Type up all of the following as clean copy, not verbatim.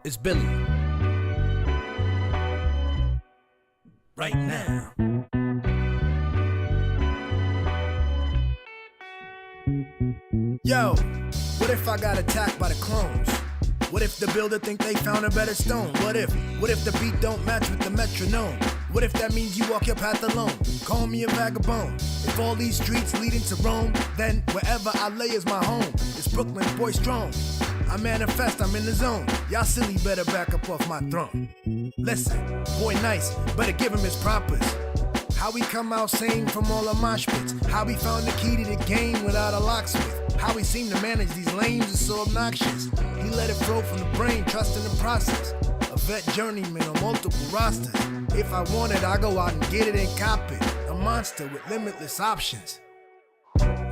It's Billy. Right now. Yo, what if I got attacked by the clones? What if the builder think they found a better stone? What if the beat don't match with the metronome? What if that means you walk your path alone? Call me a vagabond. If all these streets leading to Rome, then wherever I lay is my home. It's Brooklyn, boy strong. I manifest, I'm in the zone. Y'all silly better back up off my throne. Listen, boy nice, better give him his propers. How we come out sane from all our mosh pits. How we found the key to the game without a locksmith. How we seem to manage these lanes is so obnoxious. He let it flow from the brain, trusting the process. A vet journeyman on multiple rosters. If I want it, I go out and get it and cop it. A monster with limitless options.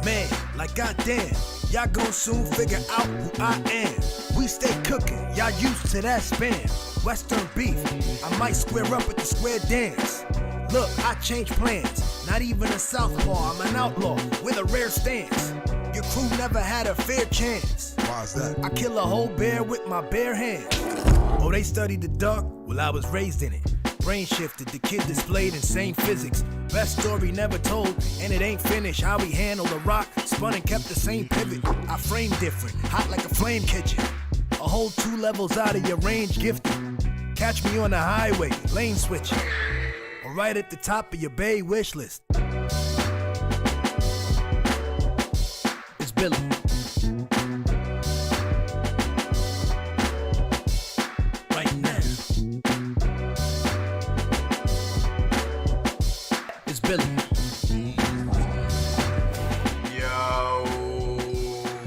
Man, like goddamn, y'all gon' soon figure out who I am. We stay cooking, y'all used to that spam. Western beef, I might square up at the square dance. Look, I change plans, not even a southpaw, I'm an outlaw with a rare stance. Your crew never had a fair chance. Why's that? I kill a whole bear with my bare hands. Oh, they studied the dark? Well, I was raised in it. Brain shifted, the kid displayed insane physics. Best story never told, and it ain't finished. How we handled a rock, spun and kept the same pivot. I frame different, hot like a flame kitchen. A whole 2 levels out of your range gifted. Catch me on the highway, lane switching. Or right at the top of your bay wish list. It's Billy. Right now. It's Billy. Yo,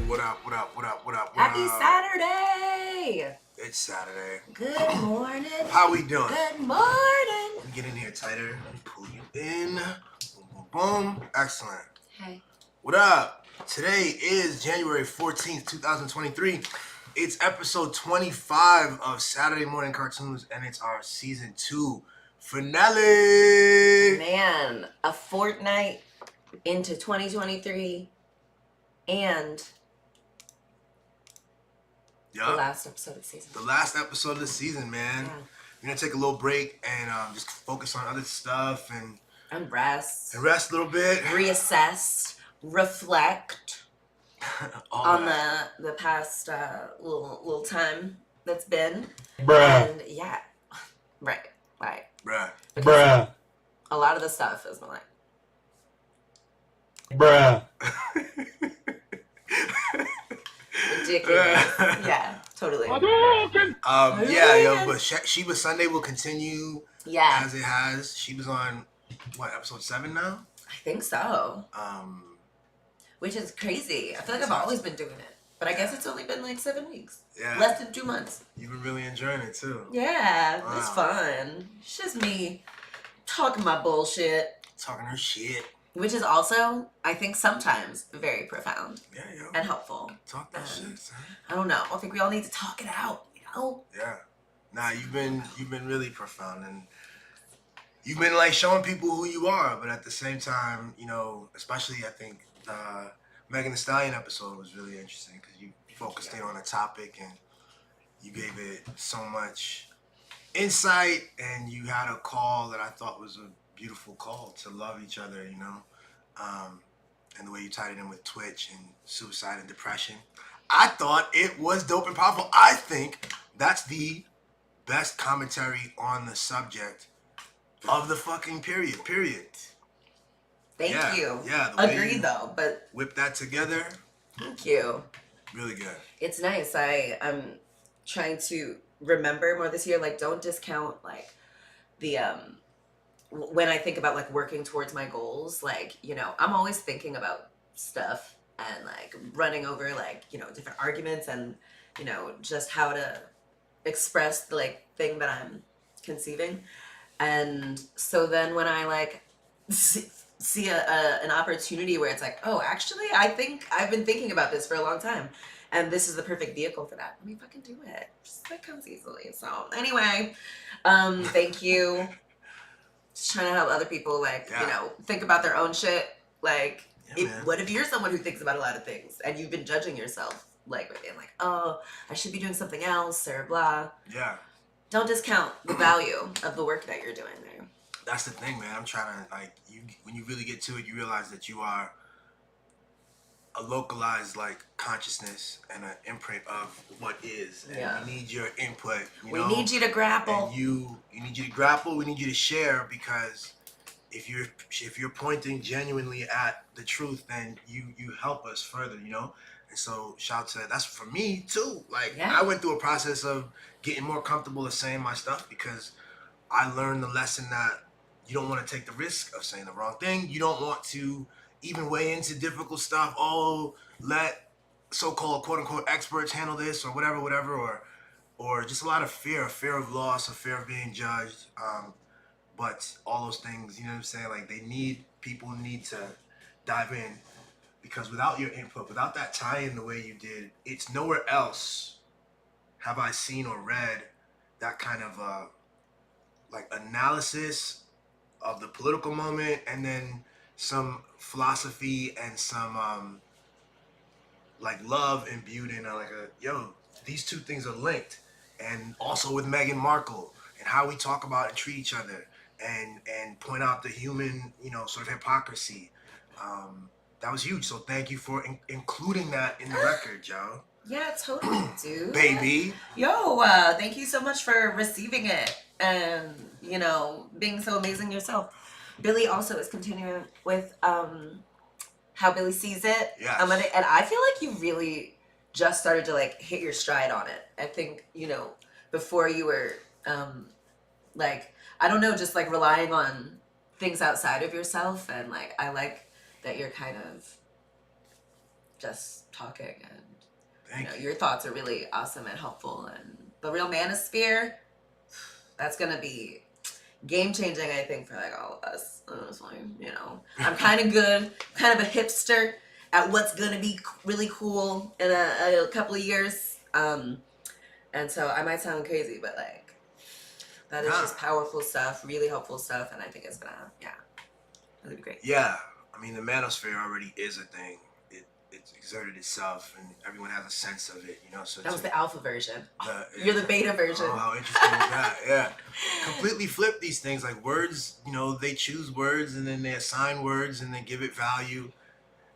what up, what up, what up, what up, what Happy up? Saturday! It's Saturday. Good morning. How we doing? Good morning. Get in here tighter. Let me pull you in. Boom, boom, boom. Excellent. Hey. What up? Today is January 14th, 2023. It's episode 25 of Saturday Morning Cartoons, and it's our season 2 finale. Man, a fortnight into 2023 and the Yup. last episode of the season. The last episode of the season, man. Yeah. We're gonna take a little break and just focus on other stuff and rest. rest a little bit. Reassess. Reflect All on that. the past little time that's been. Bruh. And yeah. Right. Bruh. Bruh. A lot of the stuff has been like, Bruh. ridiculous. Yeah, totally. Yeah, yo, but Sheba Sunday will continue Yeah, as it has. She was on, what, episode 7 now? I think so. Which is crazy. I feel like I've always been doing it. But I guess it's only been like 7 weeks. Yeah. Less than 2 months. You've been really enjoying it, too. Yeah, it's Wow. fun. It's just me talking my bullshit. Talking her shit. Which is also, I think, sometimes very profound Yeah, yo. and helpful. Talk that shit, son. I don't know. I think we all need to talk it out, you know? Yeah. Nah, you've been really profound, and you've been like showing people who you are, but at the same time, you know, especially I think the Megan Thee Stallion episode was really interesting because you focused in on a topic and you gave it so much insight, and you had a call that I thought was a beautiful call to love each other, you know, and the way you tied it in with Twitch and suicide and depression. I thought it was dope and powerful. I think that's the best commentary on the subject of the fucking period. Thank Yeah, you. yeah, the way Agreed, you- though, but Whip that together, thank you. really good. It's nice. I'm trying to remember more this year, like, don't discount, like, the, when I think about, like, working towards my goals, like, you know, I'm always thinking about stuff and, like, running over, like, you know, different arguments and, you know, just how to express the, like, thing that I'm conceiving. And so then when I, like, see an opportunity where it's like, oh, actually, I think I've been thinking about this for a long time. And this is the perfect vehicle for that. Let me fucking do it. Just that comes easily. So anyway, thank you. just trying to help other people, like, Yeah. you know, think about their own shit. Like, Yeah, man. what if you're someone who thinks about a lot of things and you've been judging yourself, like, and like, oh, I should be doing something else or blah. Yeah. Don't discount the value of the work that you're doing there. That's the thing, man. I'm trying to, like, when you really get to it, you realize that you are a localized, like, consciousness and an imprint of what is. And Yeah. we need your input. We need you to grapple. And you need you to grapple. We need you to share, because if you're pointing genuinely at the truth, then you help us further, you know. And so shout to that's for me too. Like, Yeah. I went through a process of getting more comfortable with saying my stuff, because I learned the lesson that you don't want to take the risk of saying the wrong thing. You don't want to even weigh into difficult stuff. Oh, let so-called quote-unquote experts handle this, or whatever, or just a lot of fear of loss, a fear of being judged. But all those things, you know what I'm saying? Like, people need to dive in, because without your input, without that tie-in the way you did, it's nowhere else have I seen or read that kind of like analysis of the political moment, and then some philosophy and some like love imbued in these two things are linked. And also with Meghan Markle and how we talk about and treat each other, and point out the human, you know, sort of hypocrisy. That was huge. So thank you for including that in the record, Joe. Yeah, totally, dude. Baby. Yo, thank you so much for receiving it and, you know, being so amazing yourself. Billy also is continuing with how Billy sees it. Yes. And I feel like you really just started to, like, hit your stride on it. I think, you know, before you were like, I don't know, just like relying on things outside of yourself, and like I like that you're kind of just talking, and you know, your thoughts are really awesome and helpful. And the real Manosphere, that's gonna be game changing, I think, for like all of us. Honestly, you know, I'm kind of good, kind of a hipster at what's gonna be really cool in a couple of years. And so I might sound crazy, but like that is just powerful stuff, really helpful stuff, and I think it's gonna, really be great. Yeah, I mean, the Manosphere already is a thing. It's exerted itself, and everyone has a sense of it, you know. So that was the alpha version. You're the beta version. Oh, how interesting is that? Yeah, completely flip these things. Like, words, you know, they choose words, and then they assign words, and they give it value.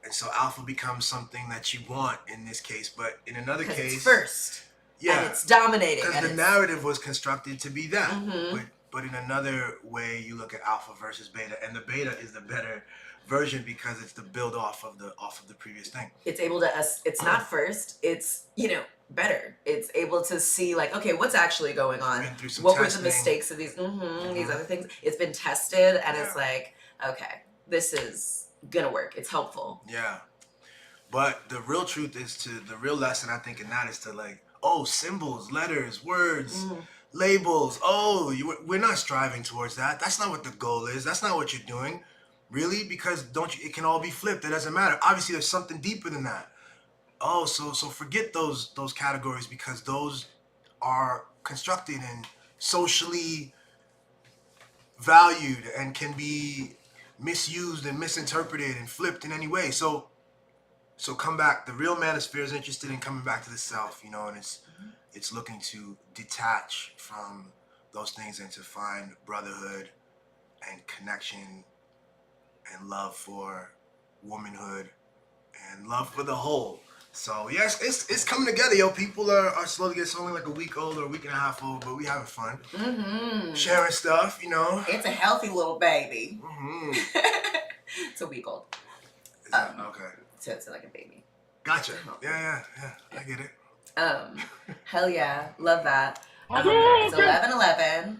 And so alpha becomes something that you want in this case, but in another case, it's first. Yeah, and it's dominating. Because the narrative was constructed to be that. Mm-hmm. But in another way, you look at alpha versus beta, and the beta is the better version, because it's the build off of the previous thing. It's able to it's not first, it's, you know, better. It's able to see, like, okay, what's actually going on? What were the mistakes of these these other things? It's been tested, and it's like, okay, this is gonna work. It's helpful. Yeah. But the real truth is the real lesson, I think, in that is to, like, symbols, letters, words, labels. We're not striving towards that. That's not what the goal is. That's not what you're doing. Really? Because it can all be flipped. It doesn't matter. Obviously, there's something deeper than that. So forget those categories, because those are constructed and socially valued and can be misused and misinterpreted and flipped in any way. So come back. The real Manosphere is interested in coming back to the self, you know, and it's looking to detach from those things and to find brotherhood and connection and love for womanhood and love for the whole. So yes, it's coming together, yo. People are slowly getting, it's only like a week old or a week and a half old, but we having fun. Sharing stuff, you know. It's a healthy little baby. It's a week old. Okay. So it's like a baby. Gotcha. Yeah. I get it. Hell yeah. Love that. It's 11:11.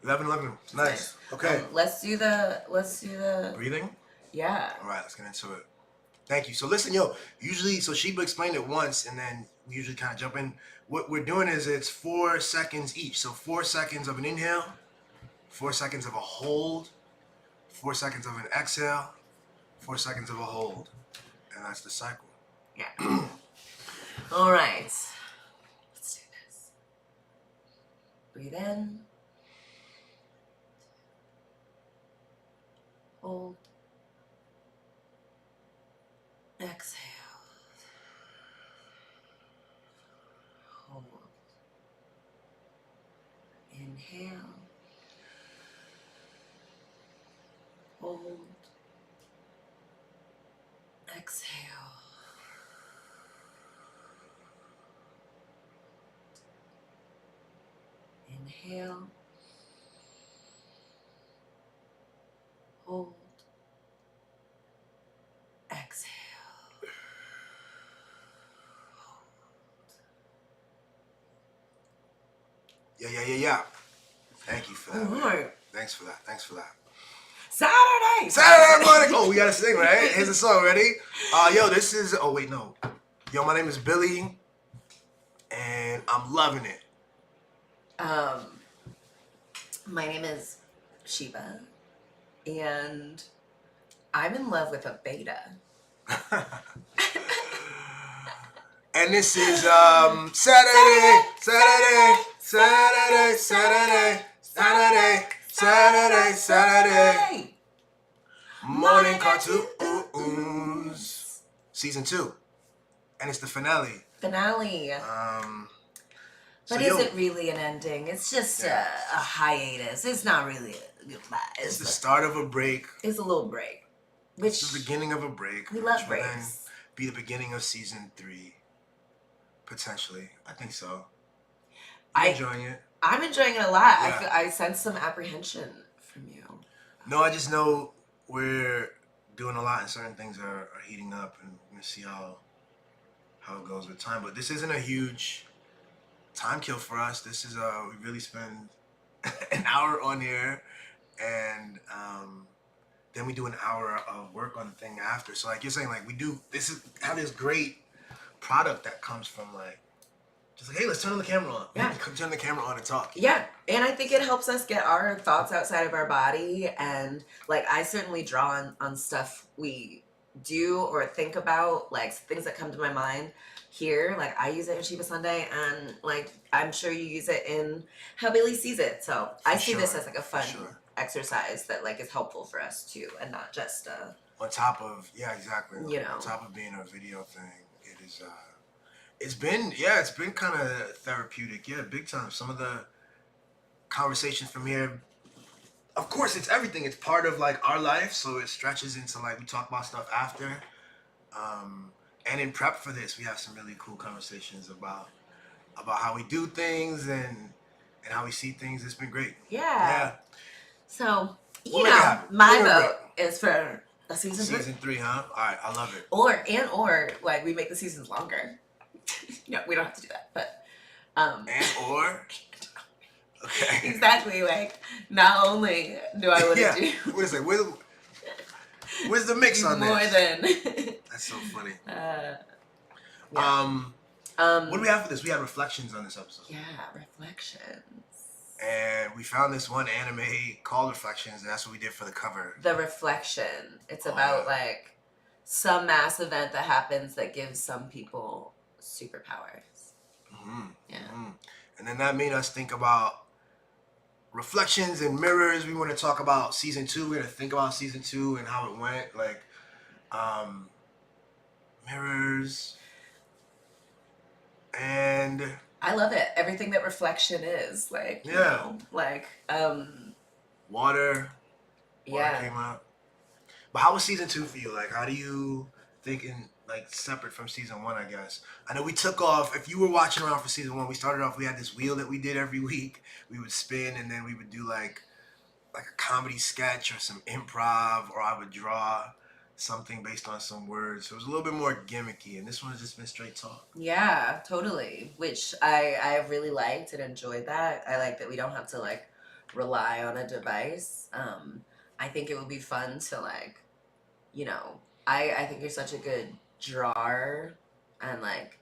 11:11. Nice. Okay. Let's do the Breathing? Yeah. All right, let's get into it. Thank you. So listen, yo, usually, so Sheba explained it once, and then we usually kind of jump in. What we're doing is it's 4 seconds each. So 4 seconds of an inhale, 4 seconds of a hold, 4 seconds of an exhale, 4 seconds of a hold. And that's the cycle. Yeah. All right. Let's do this. Breathe in. Hold. Exhale. Hold. Inhale. Hold. Exhale. Inhale. Hold. Exhale. Yeah. Thank you for that. All Man. right. Thanks for that. Saturday. Saturday morning. Oh, we gotta sing, right? Here's the song. Ready? Yo, this is. Oh wait, no. Yo, my name is Billy, and I'm loving it. My name is Sheba, and I'm in love with a beta. And this is Saturday. Morning cartoons. Season 2. And it's the finale. Finale. So But is it really an ending? It's just a hiatus. It's not really a goodbye. It's the start of a break. It's a little break. Which It's the beginning of a break. We love which will then breaks. be the beginning of season 3. Potentially. I think so. I'm enjoying it. I'm enjoying it a lot. Yeah. I sense some apprehension from you. No, I just know we're doing a lot and certain things are heating up, and we're going to see how it goes with time. But this isn't a huge time kill for us. This is we really spend an hour on here, and then we do an hour of work on the thing after. So like you're saying, like we do have this great product that comes from like just like, hey, let's turn the camera on. Yeah. Turn the camera on and talk. Yeah, and I think it helps us get our thoughts outside of our body, and like I certainly draw on stuff we do or think about, like things that come to my mind here. Like I use it in Shiva Sunday, and like I'm sure you use it in how Billy sees it. So I see this as like a fun exercise that like is helpful for us too, and not just on top of exactly. You know, on top of being a video thing, it is. It's been kind of therapeutic, big time. Some of the conversations from here, of course, it's everything. It's part of like our life, so it stretches into like we talk about stuff after. And in prep for this, we have some really cool conversations about how we do things and how we see things. It's been great. Yeah. So my vote is for a season 3. Season 3, huh? All right, I love it. Or like we make the seasons longer. No, we don't have to do that, but okay. Exactly, like not only do I want to do what is it? Where's the mix on more this? than That's so funny. What do we have for this? We had reflections on this episode. Yeah, reflections. And we found this one anime called Reflections, and that's what we did for the cover. The Reflection. It's about like some mass event that happens that gives some people superpowers. Yeah. And then that made us think about reflections and mirrors. We want to talk about season 2. We're going to think about season 2 and how it went. Like, mirrors. And I love it. Everything that reflection is. Like, you know, like, water came out. But how was season 2 for you? Like, how do you think like separate from season 1, I guess? I know we took off, if you were watching around for season 1, we started off, we had this wheel that we did every week. We would spin, and then we would do like a comedy sketch or some improv, or I would draw something based on some words. So it was a little bit more gimmicky, and this one has just been straight talk. Yeah, totally. Which I really liked and enjoyed that. I like that we don't have to like rely on a device. I think it would be fun to like, you know, I think you're such a good drawer, and like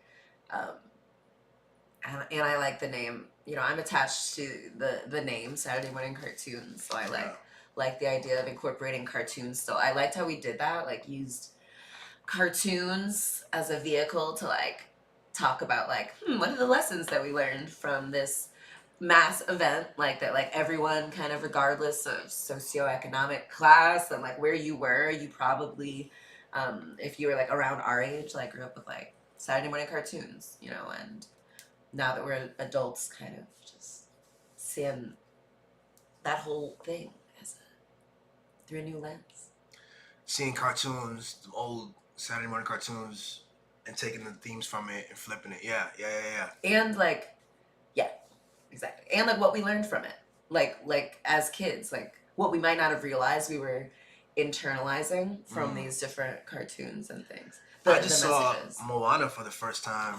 and I like the name. You know, I'm attached to the name Saturday Morning Cartoons, so I like the idea of incorporating cartoons still. I liked how we did that, like used cartoons as a vehicle to like talk about like what are the lessons that we learned from this mass event like that, like everyone kind of regardless of socioeconomic class and like where you were, you probably if you were like around our age, like grew up with like Saturday morning cartoons, you know, and now that we're adults kind of just seeing that whole thing as through a new lens. Seeing cartoons, the old Saturday morning cartoons, and taking the themes from it and flipping it. Yeah. And like, yeah, exactly. And like what we learned from it, like as kids, like what we might not have realized we were internalizing from these different cartoons and things. I just saw Moana for the first time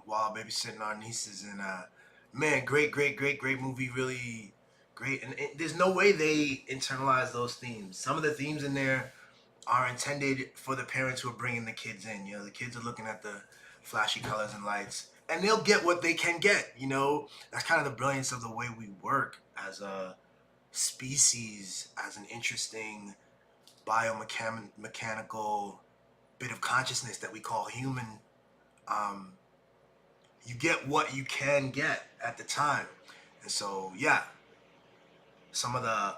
while babysitting our nieces, and man, great movie, really great. And there's no way they internalize those themes. Some of the themes in there are intended for the parents who are bringing the kids in. You know, the kids are looking at the flashy colors and lights, and they'll get what they can get. You know, that's kind of the brilliance of the way we work as a species, as an interesting biomechanical bit of consciousness that we call human. You get what you can get at the time. And so, yeah, some of the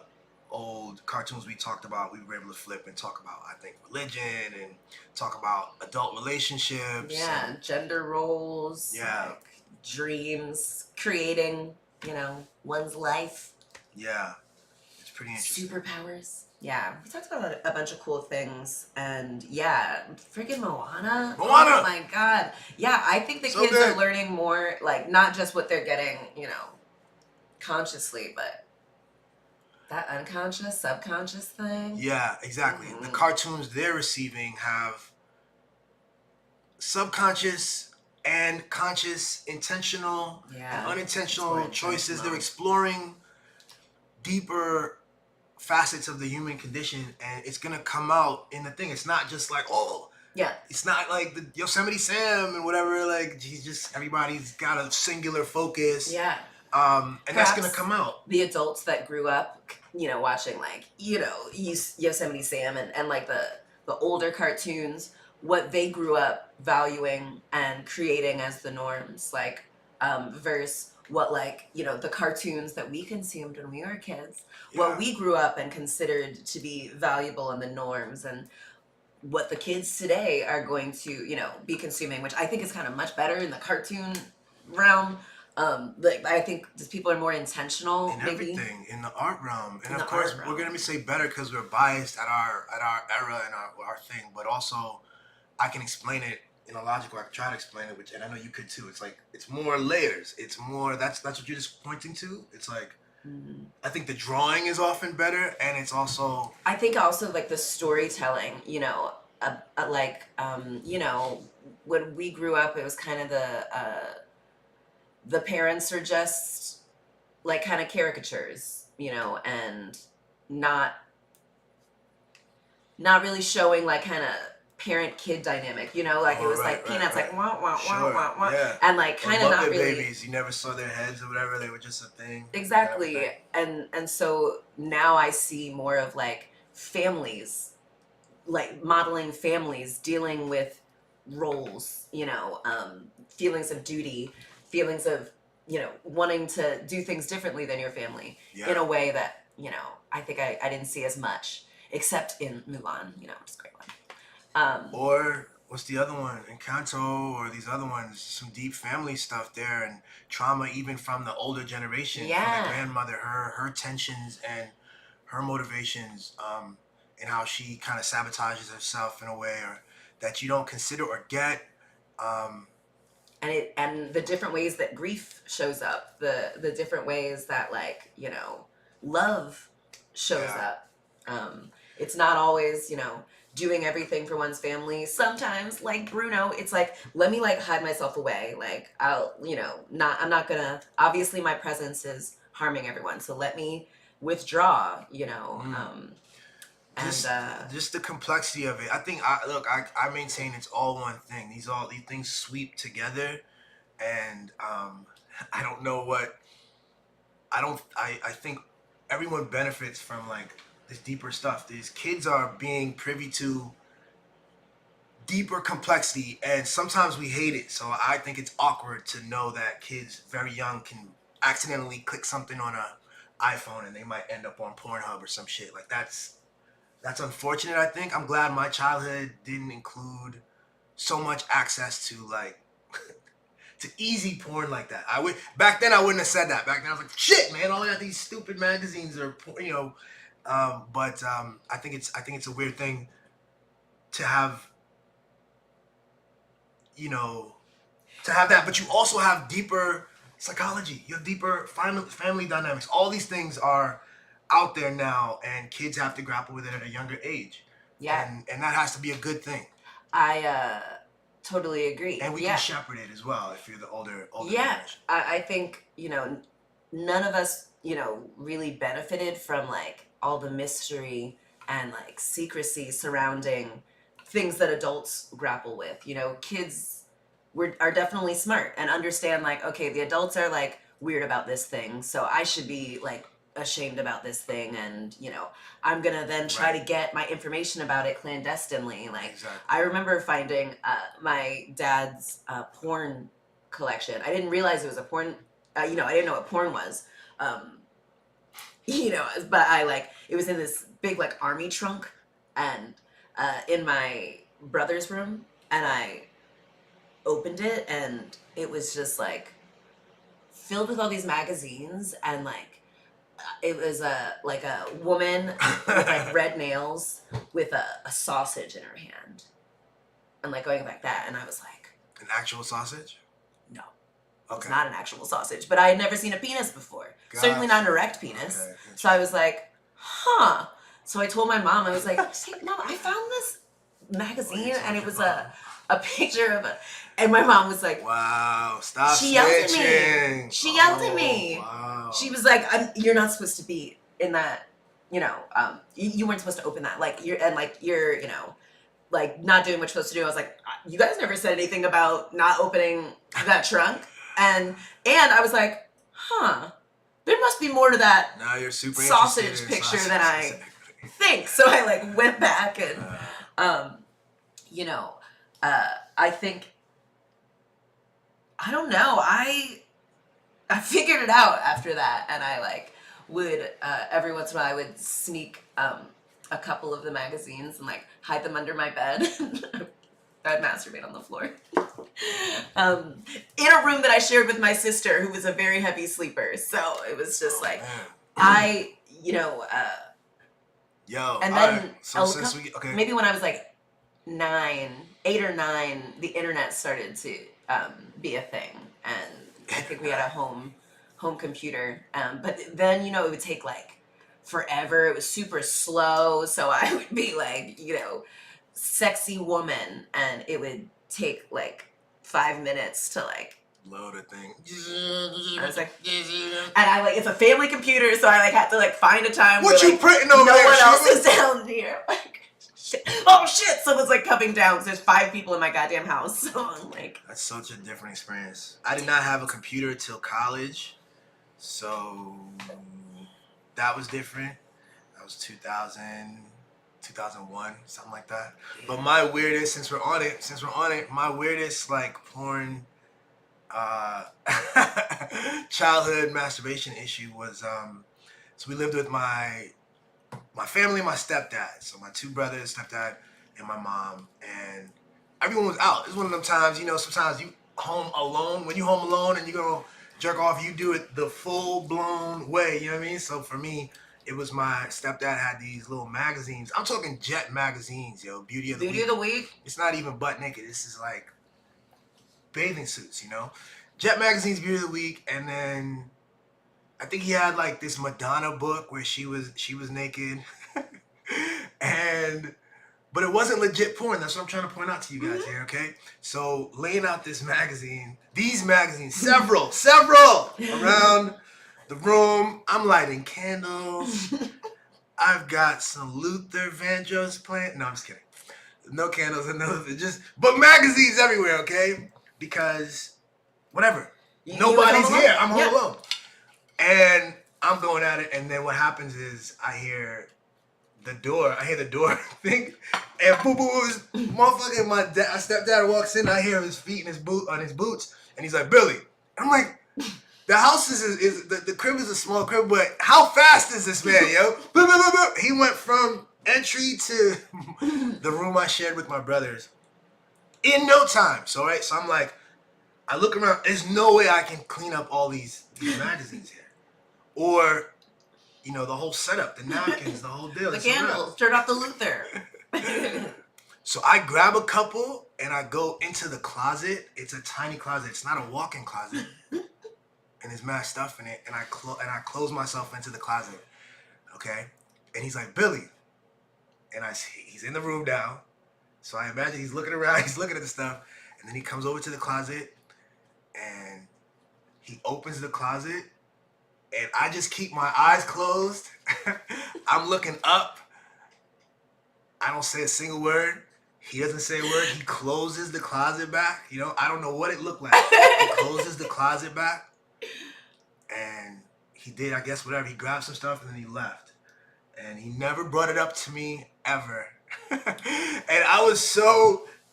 old cartoons we talked about, we were able to flip and talk about, I think, religion and talk about adult relationships. Yeah, gender roles. Yeah. Like dreams, creating, you know, one's life. Yeah. It's pretty interesting. Superpowers. Yeah, we talked about a bunch of cool things, and yeah, freaking Moana. Oh my god. Yeah, I think the kids are learning more, like not just what they're getting, you know, consciously, but that unconscious, subconscious thing. Yeah, exactly. The cartoons they're receiving have subconscious and conscious, intentional and unintentional choices. They're exploring deeper facets of the human condition, and it's gonna come out in the thing. It's not just like, oh yeah, it's not like the Yosemite Sam and whatever, like he's just, everybody's got a singular focus. Yeah. And perhaps that's gonna come out. The adults that grew up, you know, watching like, you know, Yosemite Sam and like the older cartoons, what they grew up valuing and creating as the norms, like versus what, like, you know, the cartoons that we consumed when we were kids, what we grew up and considered to be valuable in the norms, and what the kids today are going to, you know, be consuming, which I think is kind of much better in the cartoon realm. Like I think people are more intentional in everything, in the art realm, and of course we're gonna say better because we're biased at our era and our thing, but also I can explain it in a logical. I can try to explain it, and I know you could too. It's like it's more layers. It's more that's what you're just pointing to. It's like I think the drawing is often better, and it's also I think also like the storytelling. You know, you know, when we grew up, it was kind of the parents are just like kind of caricatures, you know, and not really showing like kind of parent-kid dynamic, you know, like it was like Peanuts, like wah wah wah wah wah, and like kind of not really. Babies, you never saw their heads or whatever; they were just a thing. Exactly, and so now I see more of like families, like modeling families, dealing with roles, you know, feelings of duty, feelings of, you know, wanting to do things differently than your family in a way that, you know, I think I didn't see as much, except in Mulan, you know, which is a great one. Or what's the other one? Encanto, or these other ones, some deep family stuff there, and trauma even from the older generation, from the grandmother, her tensions and her motivations, and how she kind of sabotages herself in a way or that you don't consider or get. And the different ways that grief shows up, the different ways that, like, you know, love shows up. It's not always, you know, doing everything for one's family. Sometimes, like Bruno, it's like, let me like hide myself away. Like I'll, you know, I'm not gonna, obviously my presence is harming everyone. So let me withdraw, you know. Just the complexity of it. I think I maintain it's all one thing. These things sweep together, and I don't know what I think everyone benefits from like this deeper stuff. These kids are being privy to deeper complexity, and sometimes we hate it. So I think it's awkward to know that kids very young can accidentally click something on a iPhone and they might end up on Pornhub or some shit. Like that's unfortunate. I think I'm glad my childhood didn't include so much access to like to easy porn like that. I would back then I wouldn't have said that. Back then I was like, shit, man, all of these stupid magazines are, you know. But I think it's a weird thing to have, you know, to have that. But you also have deeper psychology. You have deeper family dynamics. All these things are out there now, and kids have to grapple with it at a younger age. Yeah. And that has to be a good thing. I totally agree. And we can shepherd it as well if you're the older yeah, generation. I think, you know, none of us, you know, really benefited from like all the mystery and like secrecy surrounding things that adults grapple with. You know, kids are definitely smart and understand like, okay, the adults are like weird about this thing, so I should be like ashamed about this thing, and you know, I'm gonna then try to get my information about it clandestinely. Like, Exactly. I remember finding my dad's porn collection. I didn't realize it was a porn. You know, I didn't know what porn was. You know, but I like it was in this big like army trunk, and in my brother's room, and I opened it, and it was just like filled with all these magazines, and like it was a woman with like red nails with a sausage in her hand, and like going like that, and I was like, an actual sausage? No, okay, it's not an actual sausage, but I had never seen a penis before. Gotcha. Certainly not an erect penis. Okay. So I was like, huh. So I told my mom, I was like, hey, Mom, I found this magazine, and it was a picture of a, and my mom was like, wow, stop. She yelled at me. She yelled at me. Wow. She was like, you're not supposed to be in that, you know, you weren't supposed to open that. Like, you're, you know, like not doing what you're supposed to do. I was like, you guys never said anything about not opening that trunk. And I was like, huh, there must be more to that now you're super sausage picture than I think. So I like went back and, you know, I think, I don't know, I figured it out after that, and I like would every once in a while I would sneak a couple of the magazines and like hide them under my bed. I'd masturbate on the floor. In a room that I shared with my sister, who was a very heavy sleeper. So it was just like, man. You know, and then right. So maybe when I was like 8 or 9, the internet started to be a thing, and I think we had a home computer. But then, you know, it would take like forever. It was super slow, so I would be like, you know, sexy woman, and it would take like 5 minutes to like load a thing. I was like, and I like, it's a family computer, so I like had to like find a time what where you printing over no there, one else is down here. Like, oh shit, someone's like coming down because there's 5 people in my goddamn house. So I'm like, that's such a different experience. I did not have a computer till college, so that was different. That was 2000, 2001, something like that. But my weirdest, since we're on it, my weirdest like porn childhood masturbation issue was so we lived with my family, my stepdad, so my 2 brothers, stepdad, and my mom, and everyone was out. It's one of them times, you know, sometimes you home alone. When you home alone and you go jerk off, you do it the full-blown way, you know what I mean? So for me, it was my stepdad had these little magazines. I'm talking Jet magazines, yo, Beauty of the Week. It's not even butt naked. This is like bathing suits, you know? Jet magazine's Beauty of the Week, and then I think he had like this Madonna book where she was naked. But it wasn't legit porn. That's what I'm trying to point out to you guys here, okay? So laying out these magazines, several around the room. I'm lighting candles. I've got some Luther Vandross playing. No, I'm just kidding. No candles and no, but magazines everywhere, okay? Because whatever. Nobody's here. I'm home alone. And I'm going at it, and then what happens is I hear the door thing, and boo-boo's motherfucking my stepdad walks in, I hear his feet in his boots, and he's like, Billy. I'm like, The house is the crib is a small crib, but how fast is this man, yo? He went from entry to the room I shared with my brothers in no time. So I'm like, I look around. There's no way I can clean up all these magazines here, or the whole setup, the napkins, the whole deal. The candles. Turn off the Luther. So I grab a couple and I go into the closet. It's a tiny closet. It's not a walk-in closet. And there's mad stuff in it, and I close myself into the closet, okay? And he's like, Billy, and he's in the room now, so I imagine he's looking around, he's looking at the stuff, and then he comes over to the closet, and he opens the closet, and I just keep my eyes closed. I'm looking up. I don't say a single word. He doesn't say a word. He closes the closet back. I don't know what it looked like. He closes the closet back. And he did, I guess, whatever. He grabbed some stuff and then he left. And he never brought it up to me ever. And I was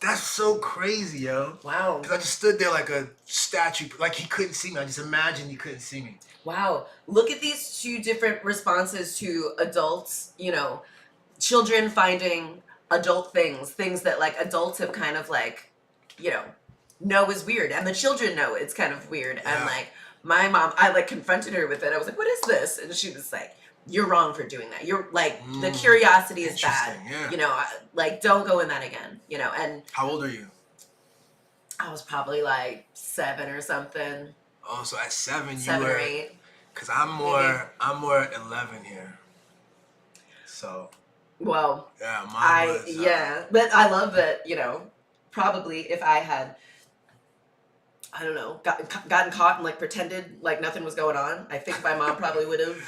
that's so crazy, yo. Wow. Because I just stood there like a statue, like he couldn't see me. I just imagined he couldn't see me. Wow. Look at these two different responses to adults, children finding adult things that like adults have kind of like, know is weird. And the children know it's kind of weird. Yeah. And like, my mom, I like confronted her with it. I was like, what is this? And she was like, you're wrong for doing that. You're like, the curiosity is bad. Yeah. Like, don't go in that again, And How old are you? I was probably like 7 or something. Oh, so at 7 7 you were... or 8. Because I'm more 11 here. So... Well, yeah, but I love that, probably if I had, I don't know, gotten caught and like pretended like nothing was going on, I think my mom probably would have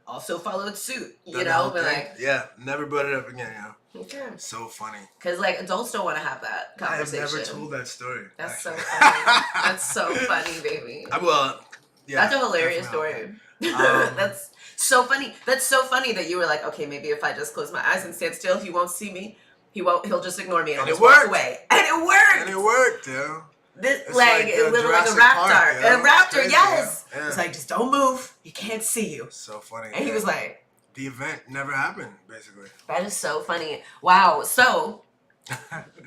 also followed suit, but like, yeah, never brought it up again, Okay. So funny. Because like adults don't want to have that conversation. I have never told that story. That's so funny. That's so funny, baby. That's a hilarious story. That's so funny. That's so funny that you were like, okay, maybe if I just close my eyes and stand still, he won't see me. He'll just ignore me and I'll just walk away. And it worked. Yeah. It's like literally like a raptor. A raptor, yes. Yeah. It's like, just don't move. He can't see you. So funny. And he was like, the event never happened, basically. That is so funny. Wow. So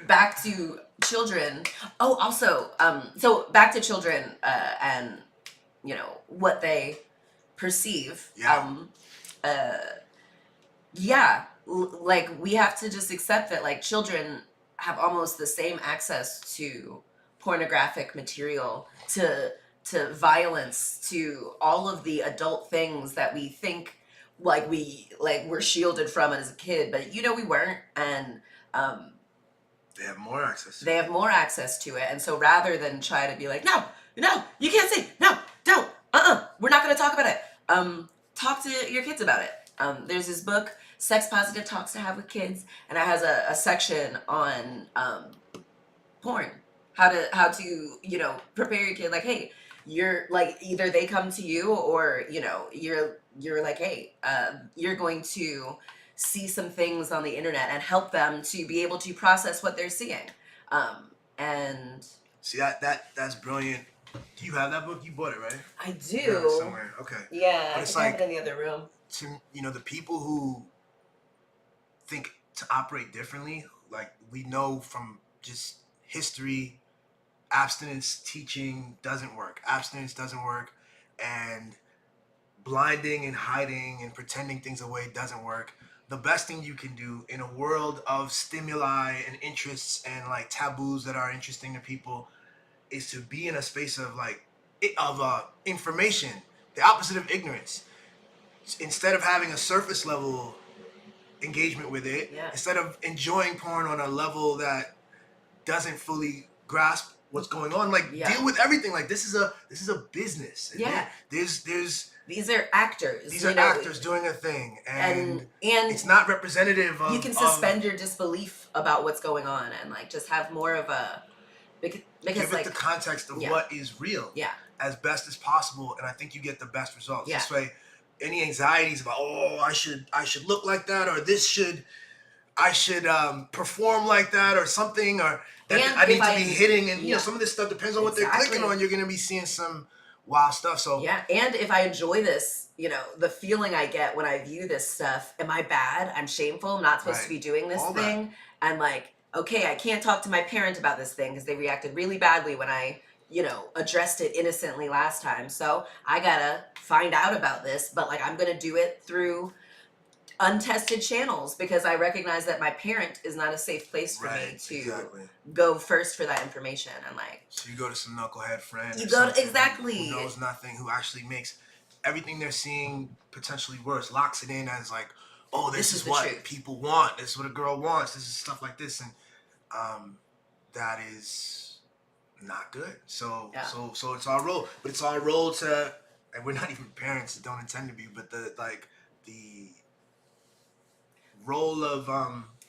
back to children. Oh, also, so back to children and what they perceive. Like we have to just accept that like children have almost the same access to pornographic material, to violence, to all of the adult things that we think like we're shielded from as a kid, but we weren't. And they have more access to it. And so rather than try to be like, no, you can't see, no, don't, we're not going to talk about it. Talk to your kids about it. There's this book, Sex Positive Talks to Have with Kids, and it has a section on porn. How to prepare your kid. Like, hey, you're like, either they come to you or you're like, hey, you're going to see some things on the internet and help them to be able to process what they're seeing. And see that's brilliant. Do you have that book? You bought it, right? I do. Yeah, somewhere. Okay. Yeah, but it's I like have it in the other room. To the people who think to operate differently, like we know from just history, abstinence teaching doesn't work. Abstinence doesn't work, and blinding and hiding and pretending things away doesn't work. The best thing you can do in a world of stimuli and interests and like taboos that are interesting to people is to be in a space of information, the opposite of ignorance. Instead of having a surface level engagement with it, instead of enjoying porn on a level that doesn't fully grasp what's going on, deal with everything. Like this is a business. And these are actors. These are actors doing a thing, and it's not representative of. You can suspend your disbelief about what's going on and like just have more of a because give it the context of what is real. Yeah. As best as possible, and I think you get the best results. Yeah. This way, any anxieties about I should look like that, or I should perform like that, or something, or that I need to be hitting, and some of this stuff depends on what they're clicking on. You're going to be seeing some wild stuff. So yeah, and if I enjoy this, you know, the feeling I get when I view this stuff, am I bad? I'm shameful. I'm not supposed to be doing this All thing. And like, okay, I can't talk to my parent about this thing because they reacted really badly when I, you know, addressed it innocently last time. So I gotta find out about this, but like, I'm gonna do it through untested channels because I recognize that my parent is not a safe place for me to go first for that information. And like, so you go to some knucklehead friend. You go to, exactly. Who knows nothing, who actually makes everything they're seeing potentially worse, locks it in as like, oh, this is what truth. People want. This is what a girl wants. This is stuff like this, and that is not good. So so it's our role, but it's our role to, and we're not even parents, don't intend to be, but the role of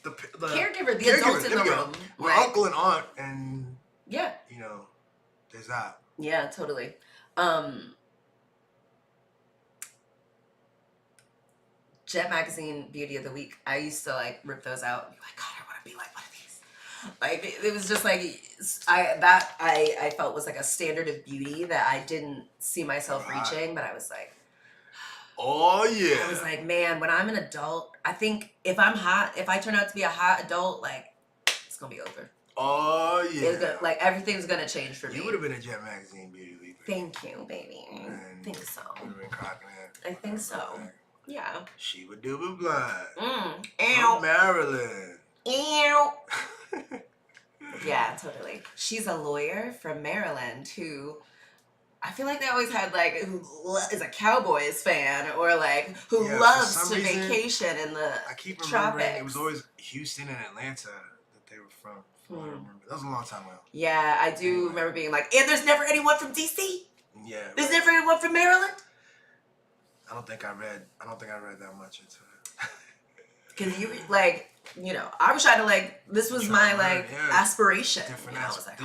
the caregiver, the adult in the room. We're uncle and aunt, and yeah, you know, there's that. Yeah, totally. Jet Magazine Beauty of the Week. I used to like rip those out and be like, God, I want to be like one of these. Like it was just like I felt was like a standard of beauty that I didn't see myself reaching, but I was like, oh yeah. I was like, man, when I'm an adult, I think if I'm hot, if I turn out to be a hot adult, like it's gonna be over. Oh yeah. Like everything's gonna change for me. You would have been a Jet Magazine Beauty Week. Thank you, baby. I think so. You would have been cracking it. I think so. Yeah. She would do it blind. Ew. From Maryland. Ew. Yeah, totally. She's a lawyer from Maryland who I feel like they always had like who is a Cowboys fan or like who loves to vacation in the I keep remembering tropics. It was always Houston and Atlanta that they were from. I remember. That was a long time ago. Yeah, I do remember being like, and there's never anyone from DC? Yeah. There's never anyone from Maryland? I don't think I read that much into it. Cause you like, you know, I was trying to like, this was my like aspiration. Different, you know, I was like,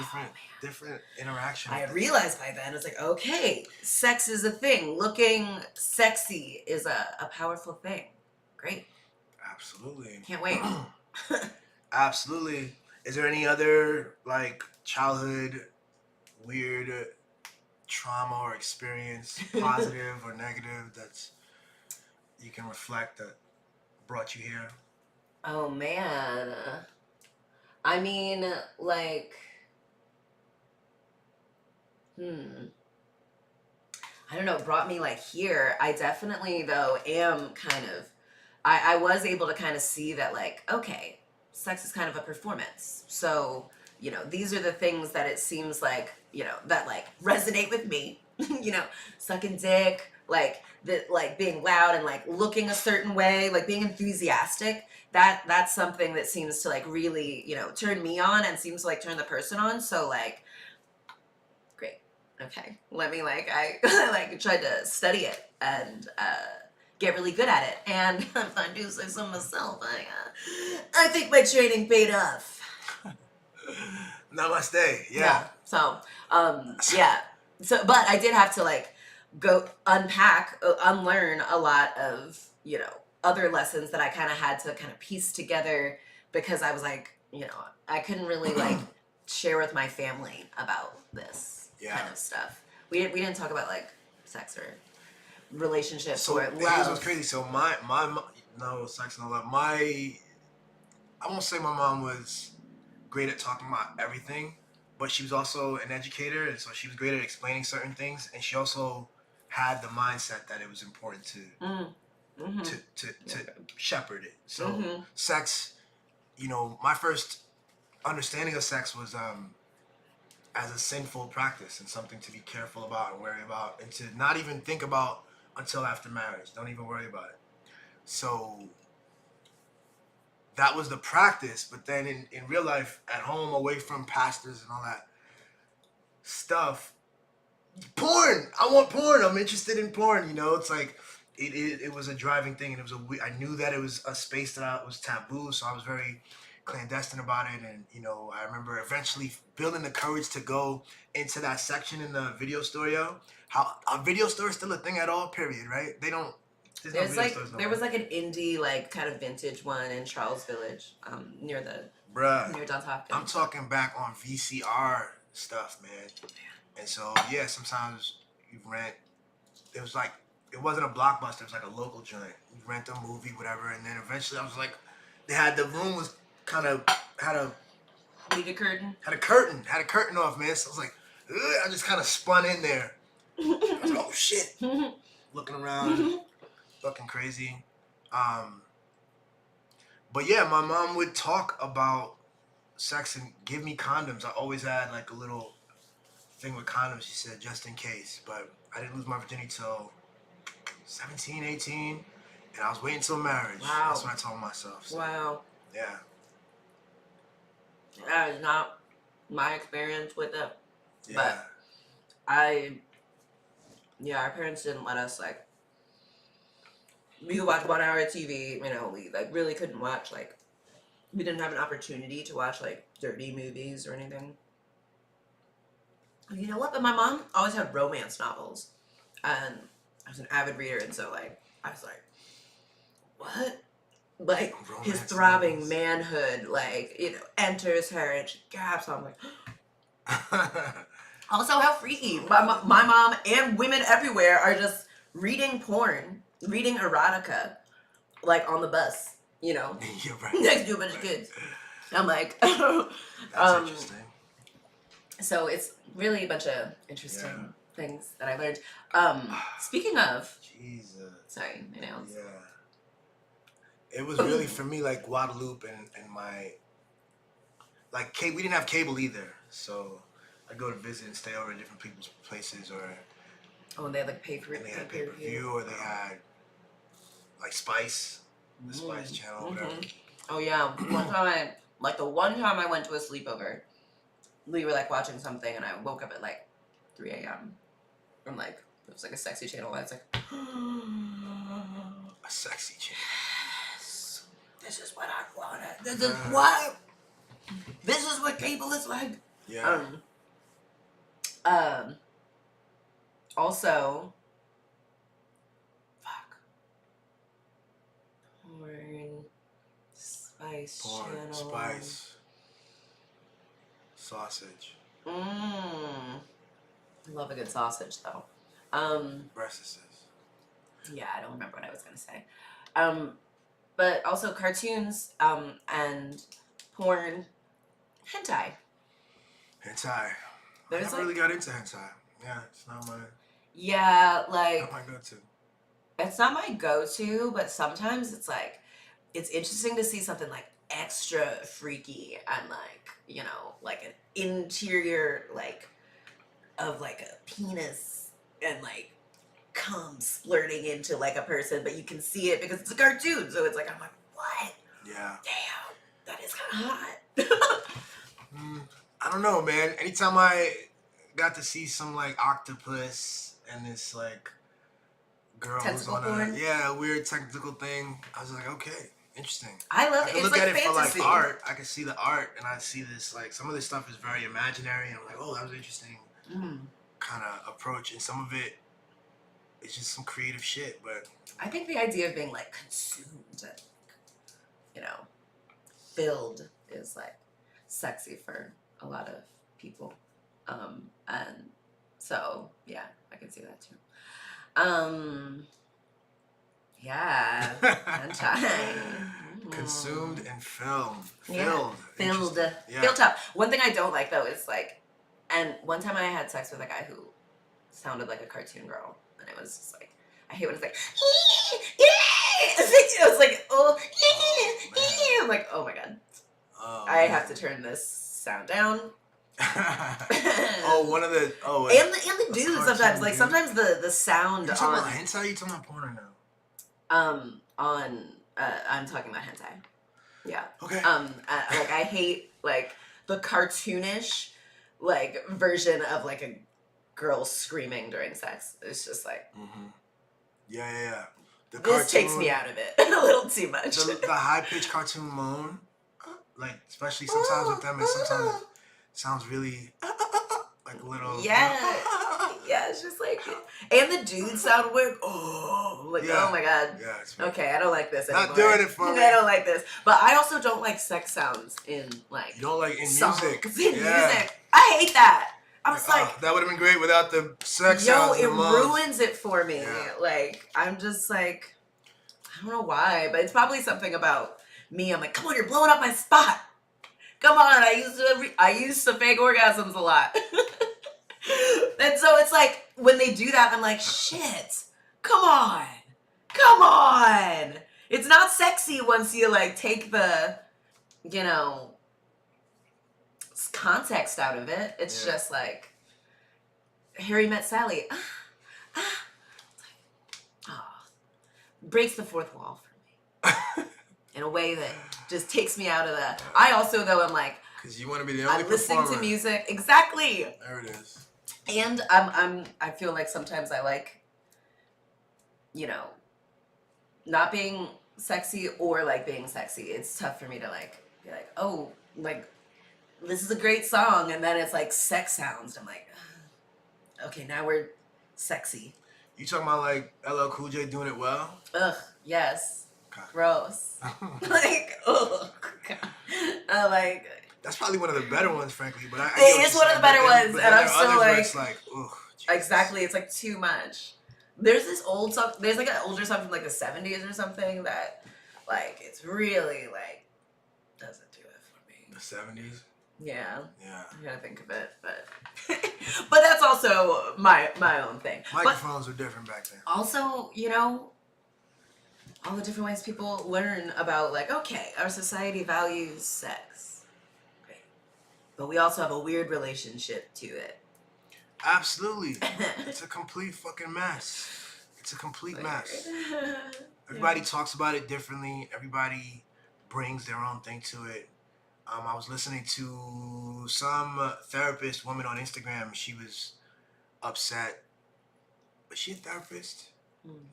different interaction. I had realized by then, it's like, okay, sex is a thing. Looking sexy is a powerful thing. Great. Absolutely. Can't wait. Absolutely. Is there any other like childhood weird trauma or experience, positive or negative, that's you can reflect that brought you here? Oh man. I mean, like, I don't know, brought me like here. I definitely though am kind of, I was able to kind of see that like, okay, sex is kind of a performance. So, you know, these are the things that it seems like, you know, that like resonate with me, you know, sucking dick, like the, like being loud and like looking a certain way, like being enthusiastic. That's something that seems to like really, you know, turn me on and seems to like turn the person on. So like, great. Okay. Let me like, I like tried to study it and, get really good at it. And if I do say so myself, I think my training paid off. Namaste. Yeah. So, yeah. So, but I did have to like go unlearn a lot of, you know, other lessons that I kind of had to kind of piece together because I was like, you know, I couldn't really like share with my family about this kind of stuff. We didn't talk about like sex or relationships or love. Here's what's crazy. So my no sex, no love. I won't say my mom was great at talking about everything, but she was also an educator, and so she was great at explaining certain things, and she also had the mindset that it was important to shepherd it. So sex, you know, my first understanding of sex was as a sinful practice and something to be careful about and worry about, and to not even think about until after marriage. Don't even worry about it. So that was the practice, but then in real life, at home, away from pastors and all that stuff, porn. I want porn. I'm interested in porn. You know, it's like it was a driving thing, and it was I knew that it was a space that was taboo, so I was very clandestine about it. And you know, I remember eventually building the courage to go into that section in the video store. How a video store is still a thing at all? Period. Right? They don't. There's like there was like an indie like kind of vintage one in Charles Village, near Johns Hopkins. I'm talking back on VCR stuff, man. And so yeah, sometimes you rent. It was like, it wasn't a Blockbuster. It was like a local joint. You rent a movie, whatever, and then eventually I was like, they had the room was kind of had a curtain. Had a curtain off, man. So I was like, ugh, I just kind of spun in there. I was like, oh shit, looking around, fucking crazy. But yeah, my mom would talk about sex and give me condoms. I always had like a little thing with condoms. She said, just in case. But I didn't lose my virginity till 17, 18. And I was waiting till marriage. Wow. That's what I told myself. So, wow. yeah. That is not my experience with it. Yeah. But our parents didn't let us, like, we could watch 1 hour of TV, you know, we, like, really couldn't watch, like, we didn't have an opportunity to watch, like, dirty movies or anything. You know what? But my mom always had romance novels, and I was an avid reader, and so, like, I was like, what? Like, Romance his throbbing novels. manhood, like, you know, enters her, and she gaps. I'm like, also, how freaky. My mom and women everywhere are just reading porn, reading erotica, like, on the bus, you know, You're right. next to a bunch of kids. I'm like, That's interesting. So it's really a bunch of interesting things that I learned. Speaking of, Jesus. sorry, my nails. Yeah. It was really for me like Guadalupe and my like we didn't have cable either, so I'd go to visit and stay over at different people's places, or Oh, and they had like pay per and they had pay-per-view, or they had like Spice, the Spice channel, whatever. Oh yeah, the one time I went to a sleepover, we were like watching something, and I woke up at like 3 a.m. I'm like, it was like a sexy channel. And I was like, A sexy channel. yes, this is what I wanted. This is what. This is what cable is like. Yeah. Also, porn, Spice channel. Spice. Sausage. I love a good sausage though. Breastises. Yeah, I don't remember what I was gonna say. But also cartoons, and porn, hentai. Hentai. I There's never like, really got into hentai. Yeah, it's not my like go-to. it's not my go-to, but sometimes it's like it's interesting to see something like extra freaky and like, you know, like an interior like of like a penis and like cum splurting into like a person, but you can see it because it's a cartoon, so it's like I'm like, what? Yeah. Damn, that is kind of hot. I don't know, man. Anytime I got to see some like octopus and this like girl Tentacle who's on porn? a weird technical thing, I was like, okay, interesting. I love I it. can It's look like at it fantasy. for like art. I can see the art, and I see this like some of this stuff is very imaginary, and I'm like, oh, that was interesting kind of approach, and some of it is just some creative shit. But I think the idea of being like consumed and, you know, filled is like sexy for a lot of people. And so yeah, I can see that too. Yeah, hentai. consumed and filled. Yeah, filled. Yeah. Filled up. One thing I don't like though is like, and one time I had sex with a guy who sounded like a cartoon girl, and it was just like, I hate when it's like, it was like, oh, I'm like, oh my god, I have to turn this sound down. Oh, one of the and the dudes sometimes, like sometimes the sound you talking on about hentai? You talking about porn or no? I'm talking about hentai. Yeah. Okay. Like I hate like the cartoonish like version of like a girl screaming during sex. It's just like Yeah. The this takes me out of it a little too much. The high pitched cartoon moan, like especially sometimes with them, and sometimes it sounds really like a little. Yeah, it's just like, and the dudes sound weird. Oh my god. Yeah, it's okay, I don't like this anymore. Not doing it for me. I don't like this, but I also don't like sex sounds in like. You don't like in songs. music. In music, I hate that. I was like, that would have been great without the sex yo, sounds it and the moans. ruins it for me. Yeah. Like, I'm just like, I don't know why, but it's probably something about me. I'm like, come on, you're blowing up my spot. Come on, I used to fake orgasms a lot. And so it's like, when they do that, I'm like, shit, come on. It's not sexy once you like take the, you know, context out of it. It's just like, Harry Met Sally. Breaks the fourth wall for me in a way that just takes me out of the. I also, though, I'm like, because you want to be the only I'm listening performer. to music. Exactly. There it is. And I feel like sometimes I like, you know, not being sexy or like being sexy. It's tough for me to like be like, oh, like this is a great song, and then it's like sex sounds. I'm like, okay, now we're sexy. You talking about like LL Cool J doing it well? Ugh, yes. Okay. Gross. Like, ugh. Like. That's probably one of the better ones, frankly. But It is one of the better ones, and I'm still like, it's like, ugh. Exactly, it's like too much. There's this old song. There's like an older song from like the 70s or something that, like, it's really like doesn't do it for me. The 70s. Yeah. Yeah. I gotta think of it, but but that's also my own thing. Microphones were different back then. Also, you know, all the different ways people learn about like, okay, our society values sex, great, but we also have a weird relationship to it. Absolutely. It's a complete fucking mess. It's a complete mess. Everybody talks about it differently. Everybody brings their own thing to it. I was listening to some therapist woman on Instagram. She was upset. Was she a therapist?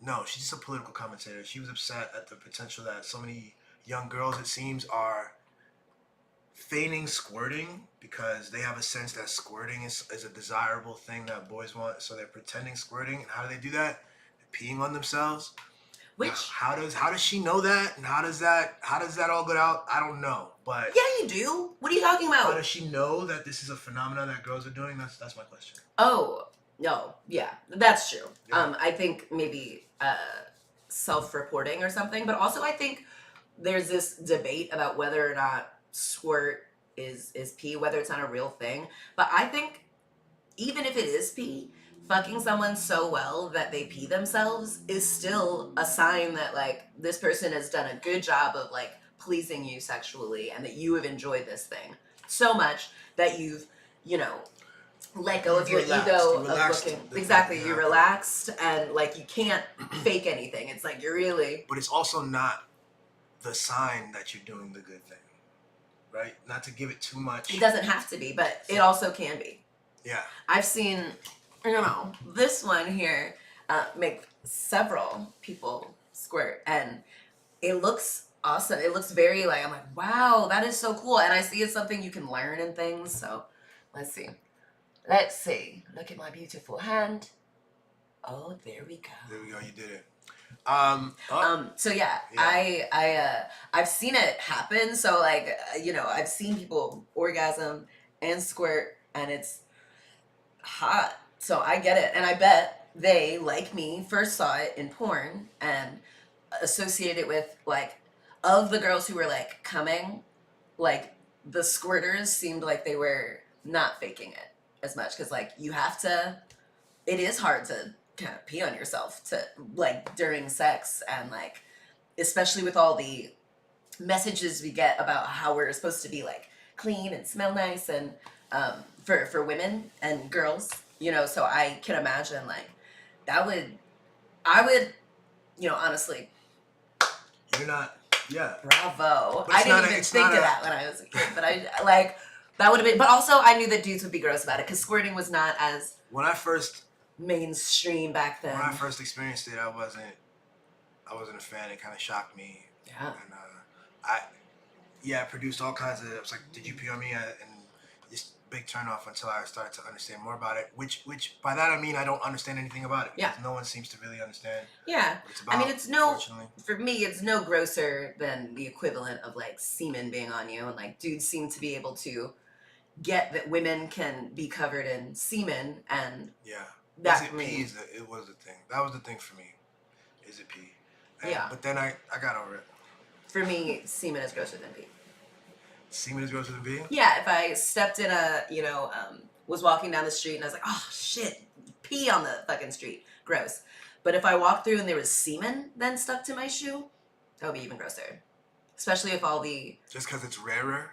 No, she's just a political commentator. She was upset at the potential that so many young girls, it seems, are feigning squirting because they have a sense that squirting is a desirable thing that boys want. So they're pretending squirting. And how do they do that? They're peeing on themselves. Which how does she know that? And how does that all get out? I don't know. But yeah, you do. What are you talking about? How does she know that this is a phenomenon that girls are doing? That's my question. Oh, no. Yeah, that's true. Yeah. I think maybe self-reporting or something, but also I think there's this debate about whether or not squirt is pee, whether it's not a real thing. But I think even if it is pee, fucking someone so well that they pee themselves is still a sign that like this person has done a good job of like pleasing you sexually and that you have enjoyed this thing so much that you've, you know, let go of your ego of looking. Exactly, you're relaxed and like you can't fake anything. It's like you're really. But it's also not the sign that you're doing the good thing, right? Not to give it too much. It doesn't have to be, but it also can be. Yeah. I've seen, you know, this one here make several people squirt, and it looks awesome. It looks very like, I'm like, wow, that is so cool. And I see it's something you can learn and things. So let's see. Look at my beautiful hand. Oh, there we go. There we go. You did it. So yeah. I've seen it happen. So like, you know, I've seen people orgasm and squirt, and it's hot. So I get it. And I bet they, like me, first saw it in porn and associated it with like, of the girls who were like coming, like the squirters seemed like they were not faking it as much. Cause like you have to, it is hard to kind of pee on yourself to like during sex, and like, especially with all the messages we get about how we're supposed to be like clean and smell nice and, for women and girls, you know, so I can imagine like I would, you know, honestly. You're not, yeah. Bravo. I didn't even think of that when I was a kid, but I like, that would have been, but also I knew that dudes would be gross about it because squirting was not as mainstream back then. When I first experienced it, I wasn't a fan. It kind of shocked me. Yeah. And it produced all kinds of, I was like, did you pee on me? And just big turn off until I started to understand more about it, which by that I mean I don't understand anything about it. Yeah. No one seems to really understand. Yeah. What it's about, I mean, for me, it's no grosser than the equivalent of like semen being on you, and like dudes seem to be able to get that women can be covered in semen, and Yeah. that Is it pee? It was the thing. That was the thing for me. Is it pee? And, Yeah. But then I got over it. For me, semen is grosser than pee. Semen is grosser than pee? Yeah, if I stepped in was walking down the street and I was like, oh shit, pee on the fucking street, gross. But if I walked through and there was semen then stuck to my shoe, that would be even grosser. Especially if all the... Just because it's rarer?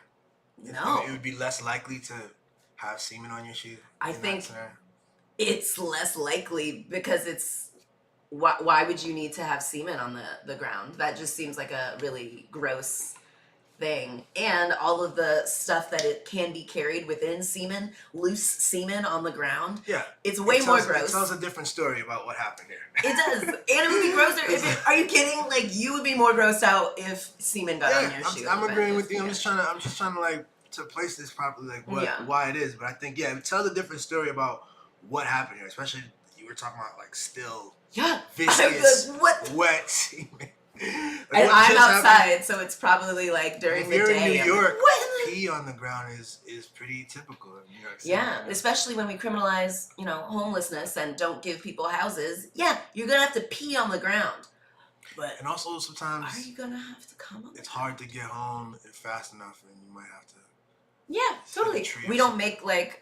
No. It would be less likely to have semen on your shoe? I think it's less likely because it's... Why would you need to have semen on the ground? That just seems like a really gross thing. And all of the stuff that it can be carried within semen, loose semen on the ground. Yeah. It's way more gross. It tells a different story about what happened there. It does. And it would be grosser are you kidding? Like, you would be more grossed out if semen got on your shoe. I'm agreeing with you. I'm just trying to like to place this properly, like why it is. But I think it tells a different story about what happened here, especially you were talking about like still viscous, wet semen. Like, and I'm outside, so it's probably like during the day. If you're in New York, pee on the ground is pretty typical in New York City. Yeah, especially when we criminalize, homelessness and don't give people houses. Yeah, you're gonna have to pee on the ground. And also sometimes are you gonna have to come on? It's hard to get home fast enough, and you might have to. Yeah, totally. We don't make like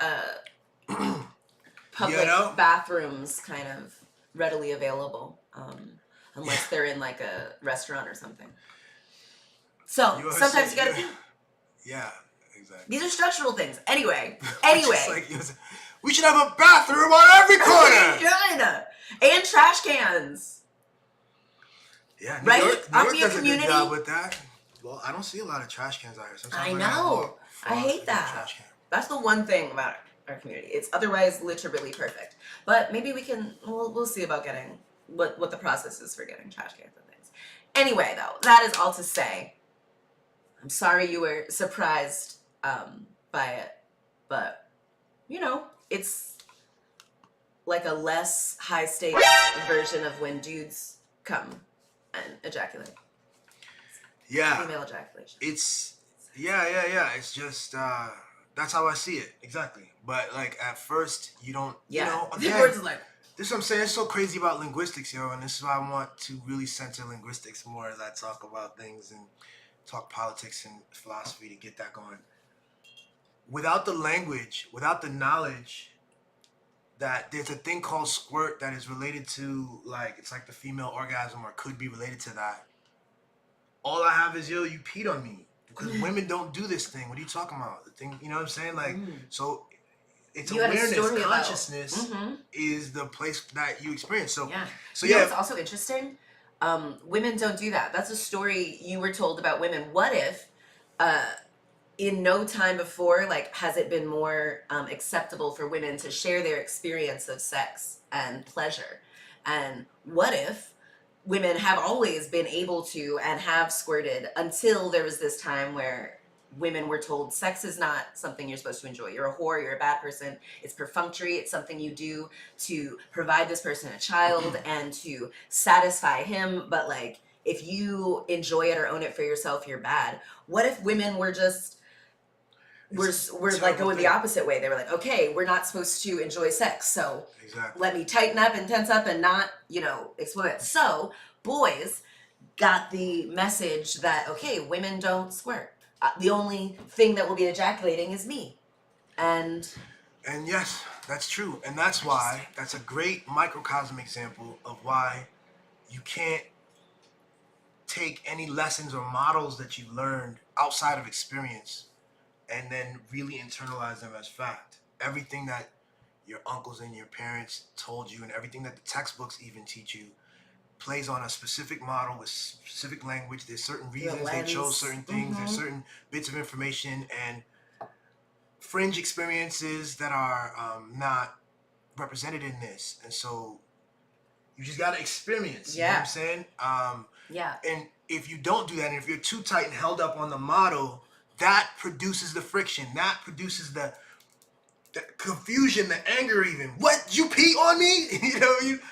public bathrooms kind of readily available. Unless they're in like a restaurant or something. So sometimes you gotta pee. Yeah, exactly. These are structural things. Anyway. We should have a bathroom on every corner. And trash cans. Yeah, New York does a good job with that. Well, I don't see a lot of trash cans out here. Sometimes I know. I hate that. That's the one thing about our community. It's otherwise literally perfect. But maybe we can. We'll see about getting. What the process is for getting trash cans and things. Anyway, though, that is all to say, I'm sorry you were surprised by it, but, it's like a less high-stakes version of when dudes come and ejaculate. Yeah. Female ejaculation. It's, yeah. It's just, that's how I see it, exactly. But, like, at first, you don't, The words is like... This is what I'm saying. It's so crazy about linguistics, and this is why I want to really center linguistics more as I talk about things and talk politics and philosophy to get that going. Without the language, without the knowledge that there's a thing called squirt that is related to, like, it's like the female orgasm or could be related to that. All I have is, you peed on me. Because women don't do this thing. What are you talking about? The thing, you know what I'm saying? Like, so... It's awareness, consciousness is the place that you experience. So it's also interesting. Women don't do that. That's a story you were told about women. What if, in no time before, like, has it been more acceptable for women to share their experience of sex and pleasure? And what if women have always been able to and have squirted until there was this time where women were told sex is not something you're supposed to enjoy. You're a whore, you're a bad person. It's perfunctory. It's something you do to provide this person a child and to satisfy him. But like, if you enjoy it or own it for yourself, you're bad. What if women were just, we're like going the opposite way? They were like, okay, we're not supposed to enjoy sex. So let me tighten up and tense up and not, explode it. So boys got the message that, okay, women don't squirt. The only thing that will be ejaculating is me. And yes, that's true. And that's why, that's a great microcosm example of why you can't take any lessons or models that you've learned outside of experience and then really internalize them as fact. Everything that your uncles and your parents told you and everything that the textbooks even teach you plays on a specific model with specific language. There's certain reasons they chose certain things. There's certain bits of information and fringe experiences that are not represented in this. And so you just got to experience. You know what I'm saying? And if you don't do that, and if you're too tight and held up on the model, that produces the friction. That produces the confusion, the anger even. What? You pee on me?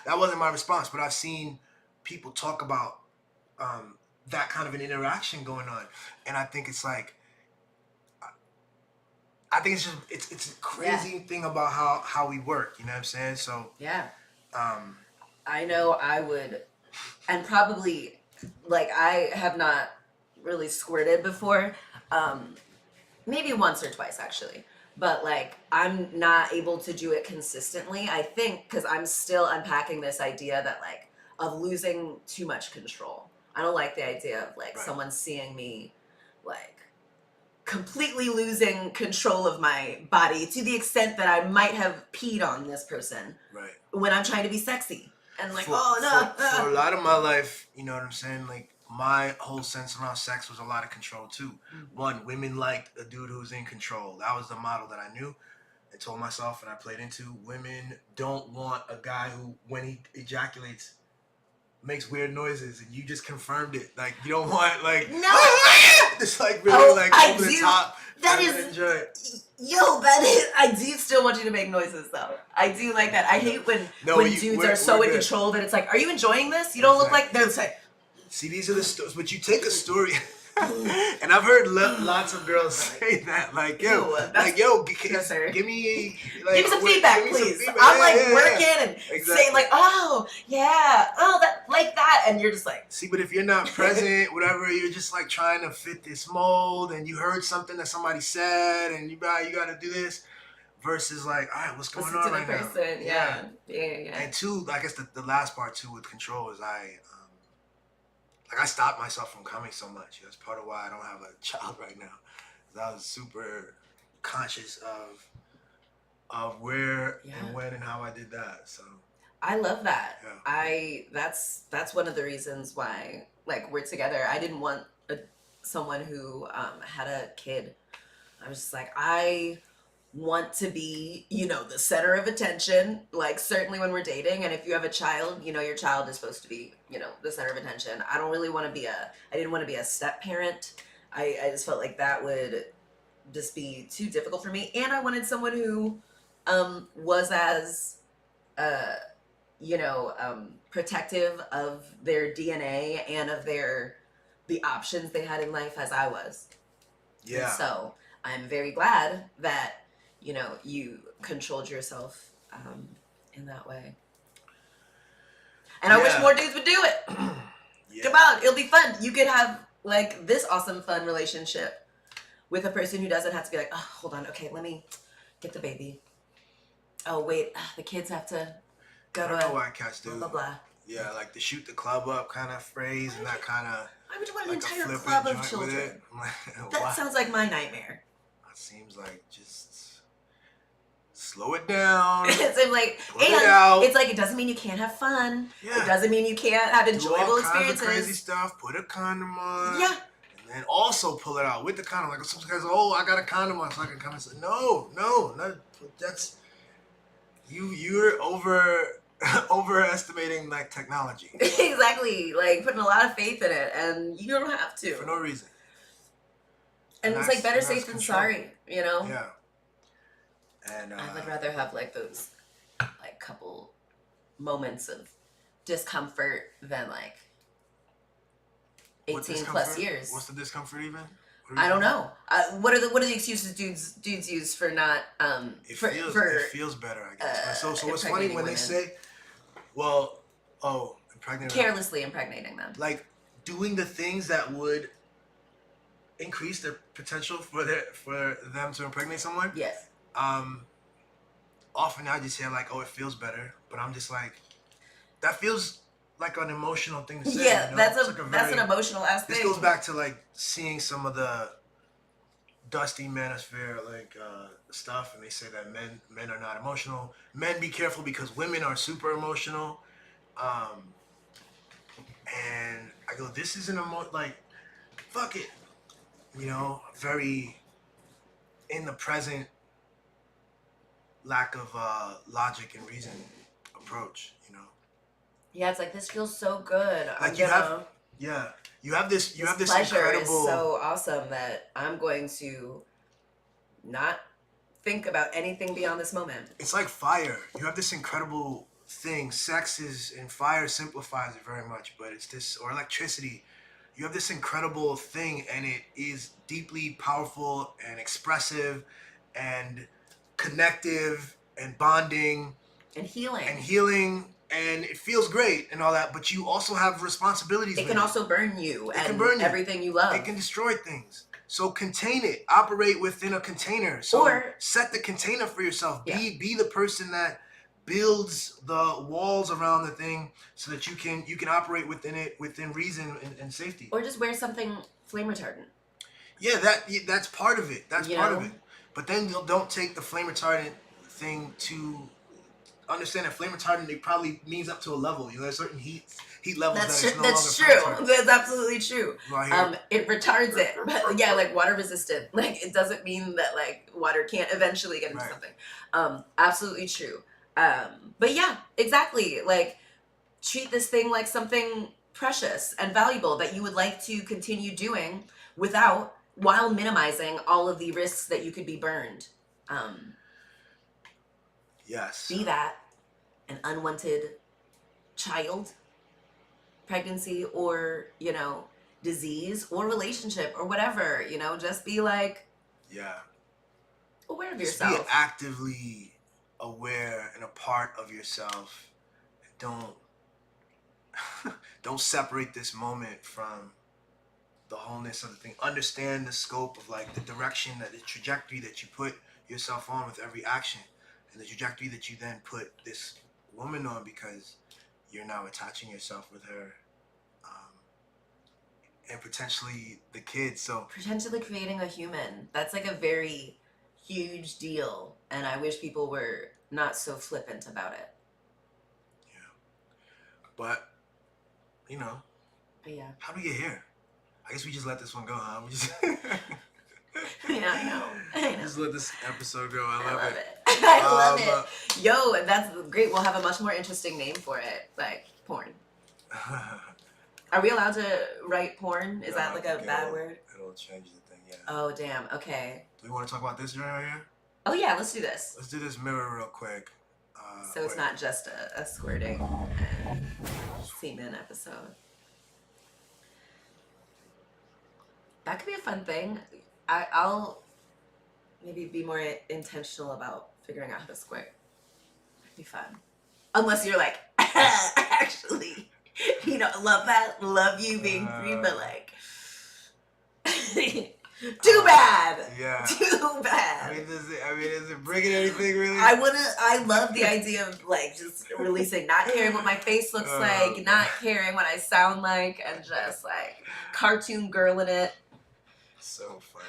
That wasn't my response, but I've seen people talk about that kind of an interaction going on. And I think it's like, I think it's a crazy thing about how we work. You know what I'm saying? So Yeah. um, I know I would, and probably, like, I have not really squirted before. Maybe once or twice, actually. But, like, I'm not able to do it consistently. I think because I'm still unpacking this idea that, like, of losing too much control. I don't like the idea of, like, Right. someone seeing me, like, completely losing control of my body to the extent that I might have peed on this person right. when I'm trying to be sexy. And, like, For, oh, no. for a lot of my life, you know what I'm saying? Like, my whole sense around sex was a lot of control, too. Mm-hmm. One, women liked a dude who's in control. That was the model that I knew and told myself and I played into. Women don't want a guy who, when he ejaculates, makes weird noises, and you just confirmed it. Like, you don't want, like, No! it's like really, like, I over do. the top. That I is... enjoy it. Yo, that is... I do still want you to make noises, though. I do like that. I hate when dudes are so in control that it's like, are you enjoying this? You don't look like... They're like... See, these are the stories, but you take a story... and I've heard lots of girls say that, like, yo, give me some feedback, please. I'm working and saying like, oh yeah, oh that like that, and you're just like, see, but if you're not present, whatever, you're just like trying to fit this mold, and you heard something that somebody said, and you got to do this, versus like, all right, what's going on right now? Yeah. And two, I guess the last part too with control is I stopped myself from coming so much. That's part of why I don't have a child right now. I was super conscious of where and when and how I did that. So I love that. Yeah. That's one of the reasons why, like, we're together. I didn't want someone who had a kid. I was just like, I want to be, the center of attention, like, certainly when we're dating. And if you have a child, your child is supposed to be, the center of attention. I don't really want to be I didn't want to be a step parent. I just felt like that would just be too difficult for me. And I wanted someone who was as, protective of their DNA and of the options they had in life as I was. Yeah. And so I'm very glad that, you controlled yourself in that way. And I wish more dudes would do it. Yeah. Come on, it'll be fun. You could have, like, this awesome, fun relationship with a person who doesn't have to be like, oh, hold on, okay, let me get the baby. Oh, wait, the kids have to go to why cats do. Blah, blah, blah. Yeah, like the shoot the club up kind of phrase and that kind of... I would want an entire club of children. That sounds like my nightmare. That seems like just... slow it down. It's like, it's like, it doesn't mean you can't have fun. Yeah. It doesn't mean you can't have enjoyable experiences. Do all kinds of crazy stuff. Put a condom on. Yeah. And then also pull it out with the condom. Like some guys, I got a condom on, so I can come and say, no, that's you're overestimating like technology. Exactly. Like putting a lot of faith in it, and you don't have to for no reason. And it's like better safe than sorry, Yeah. And I would rather have like those like couple moments of discomfort than like 18 plus years. What's the discomfort even? I don't know. What are the excuses dudes use for not it feels better, I guess. So what's funny when they say, carelessly impregnating them, like doing the things that would increase their potential for them to impregnate someone. Yes. Often I just say like, it feels better, but I'm just like, that feels like an emotional thing to say. Yeah, that's an emotional aspect. This goes back to like seeing some of the dusty Manosphere like stuff, and they say that men are not emotional. Men, be careful because women are super emotional. And I go, this isn't like, fuck it, very in the present. Lack of logic and reason approach, Yeah, it's like this feels so good. Like you have this pleasure incredible. Is so awesome that I'm going to not think about anything beyond this moment. It's like fire. You have this incredible thing. Sex and fire simplifies it very much, but it's this, or electricity. You have this incredible thing, and it is deeply powerful and expressive. and connective and bonding and healing and it feels great and all that, but you also have responsibilities. It can also burn you and everything you love. It can destroy things. So contain it. Operate within a container. So or set the container for yourself. Yeah. Be the person that builds the walls around the thing so that you can operate within it within reason and safety. Or just wear something flame retardant. Yeah, that's part of it. That's part of it. But then don't take the flame retardant thing to understand that flame retardant, it probably means up to a level. You know, there's certain heat levels that's true. That's absolutely true. Right, it retards it. But yeah, like water resistant. Like it doesn't mean that like water can't eventually get into something. Absolutely true. But yeah, exactly. Like treat this thing like something precious and valuable that you would like to continue doing while minimizing all of the risks that you could be burned. Yes. Be that an unwanted child, pregnancy, or, disease or relationship or whatever, just be like, aware of yourself. Be actively aware and a part of yourself. Don't separate this moment from the wholeness of the thing. Understand the scope of like the direction, the trajectory that you put yourself on with every action, and the trajectory that you then put this woman on, because you're now attaching yourself with her, and potentially the kids. So potentially creating a human. That's like a very huge deal, and I wish people were not so flippant about it. Yeah, but how do we get here? I guess we just let this one go, huh? Yeah, I know. Just let this episode go. I love it. I love it. Yo, and that's great. We'll have a much more interesting name for it, like porn. Are we allowed to write porn? Is that like a bad word? It'll change the thing, yeah. Oh, damn. Okay. Do we want to talk about this right here? Oh, yeah. Let's do this. Let's do this mirror real quick. So it's not just a squirting and semen episode. That could be a fun thing. I'll maybe be more intentional about figuring out how to squirt. It'd be fun. Unless you're like, actually, love that. Love you being free, but like, too bad. Yeah. Too bad. Is it bringing anything really? I love the idea of like just releasing, not caring what my face looks like, not caring what I sound like, and just like cartoon girl in it. So funny.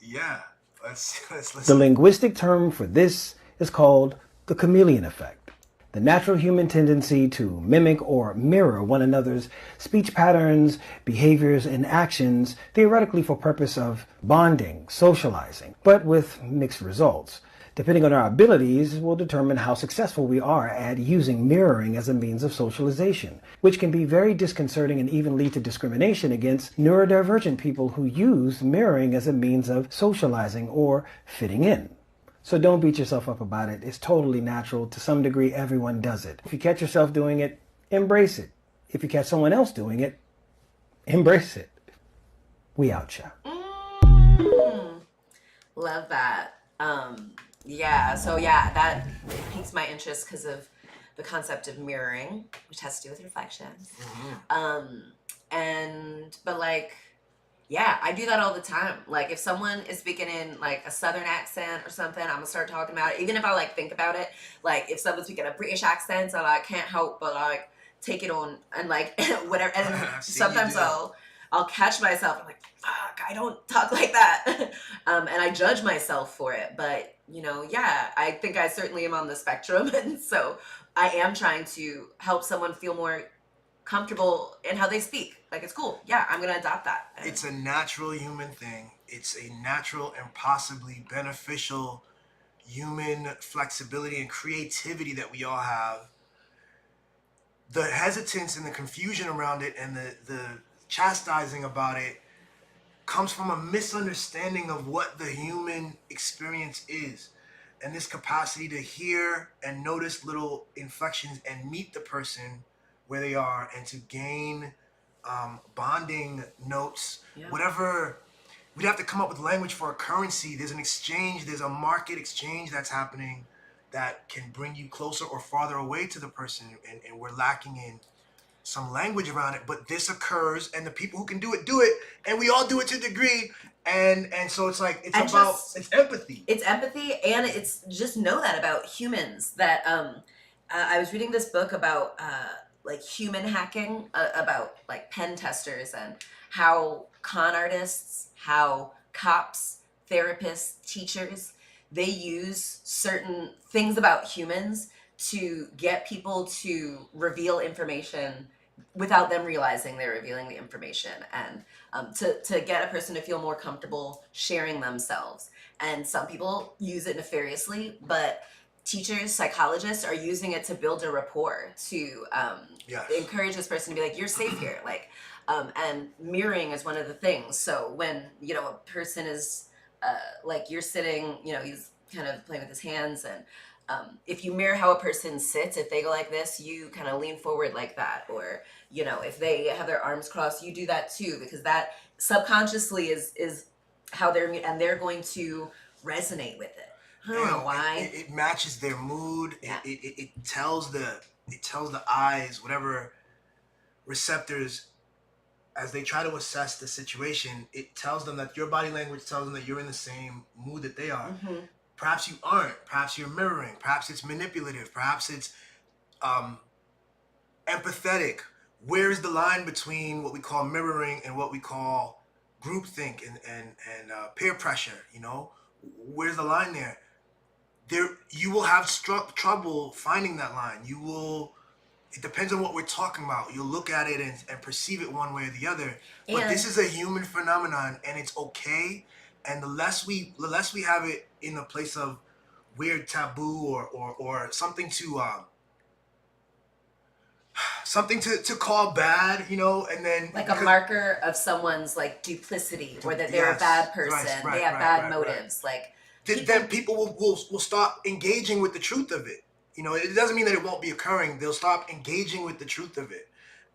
Yeah. Let's The linguistic term for this is called the chameleon effect. The natural human tendency to mimic or mirror one another's speech patterns, behaviors, and actions, theoretically for purpose of bonding, socializing, but with mixed results. Depending on our abilities, will determine how successful we are at using mirroring as a means of socialization, which can be very disconcerting and even lead to discrimination against neurodivergent people who use mirroring as a means of socializing or fitting in. So don't beat yourself up about it. It's totally natural. To some degree, everyone does it. If you catch yourself doing it, embrace it. If you catch someone else doing it, embrace it. We out, ya. Love that. That piques my interest because of the concept of mirroring, which has to do with reflections. I do that all the time. Like if someone is speaking in like a Southern accent or something, I'm gonna start talking about it. Even if I like think about it, like if someone's speaking a British accent, I like can't help but like take it on and like whatever. And sometimes I'll catch myself. I'm like, fuck, I don't talk like that. And I judge myself for it. But, I think I certainly am on the spectrum. And so I am trying to help someone feel more comfortable in how they speak. Like, it's cool. Yeah, I'm going to adopt that. It's a natural human thing. It's a natural and possibly beneficial human flexibility and creativity that we all have. The hesitance and the confusion around it and the chastising about it comes from a misunderstanding of what the human experience is, and this capacity to hear and notice little inflections and meet the person where they are and to gain bonding notes, whatever we'd have to come up with language for a currency. There's an exchange, there's a market exchange that's happening that can bring you closer or farther away to the person, and we're lacking in some language around it. But this occurs, and the people who can do it, and we all do it to a degree, and so it's like it's empathy. It's empathy, and it's just know that about humans. That I was reading this book about like human hacking, about like pen testers and how con artists, how cops, therapists, teachers, they use certain things about humans to get people to reveal information without them realizing they're revealing the information, and to get a person to feel more comfortable sharing themselves. And some people use it nefariously, but teachers, psychologists are using it to build a rapport, to encourage this person to be like, you're safe here. Like, and mirroring is one of the things. So when, you know, a person is like, you're sitting, you know, he's kind of playing with his hands, and if you mirror how a person sits, if they go like this, you kind of lean forward like that. Or, you know, if they have their arms crossed, you do that too, because that subconsciously is how they're going to resonate with it. I don't know why. It matches their mood. Yeah. It tells the eyes, whatever receptors, as they try to assess the situation, it tells them that your body language tells them that you're in the same mood that they are. Mm-hmm. Perhaps you aren't. Perhaps you're mirroring. Perhaps it's manipulative. Perhaps it's empathetic. Where's the line between what we call mirroring and what we call groupthink and peer pressure? You know, where's the line there? You will have trouble finding that line. It depends on what we're talking about. You'll look at it and perceive it one way or the other. But this is a human phenomenon, and it's okay. And the less we have it in a place of weird taboo or something to call bad, you know, and then like a marker of someone's like duplicity, or that they're a bad person, they have bad motives. Like then people will stop engaging with the truth of it. You know, it doesn't mean that it won't be occurring. They'll stop engaging with the truth of it,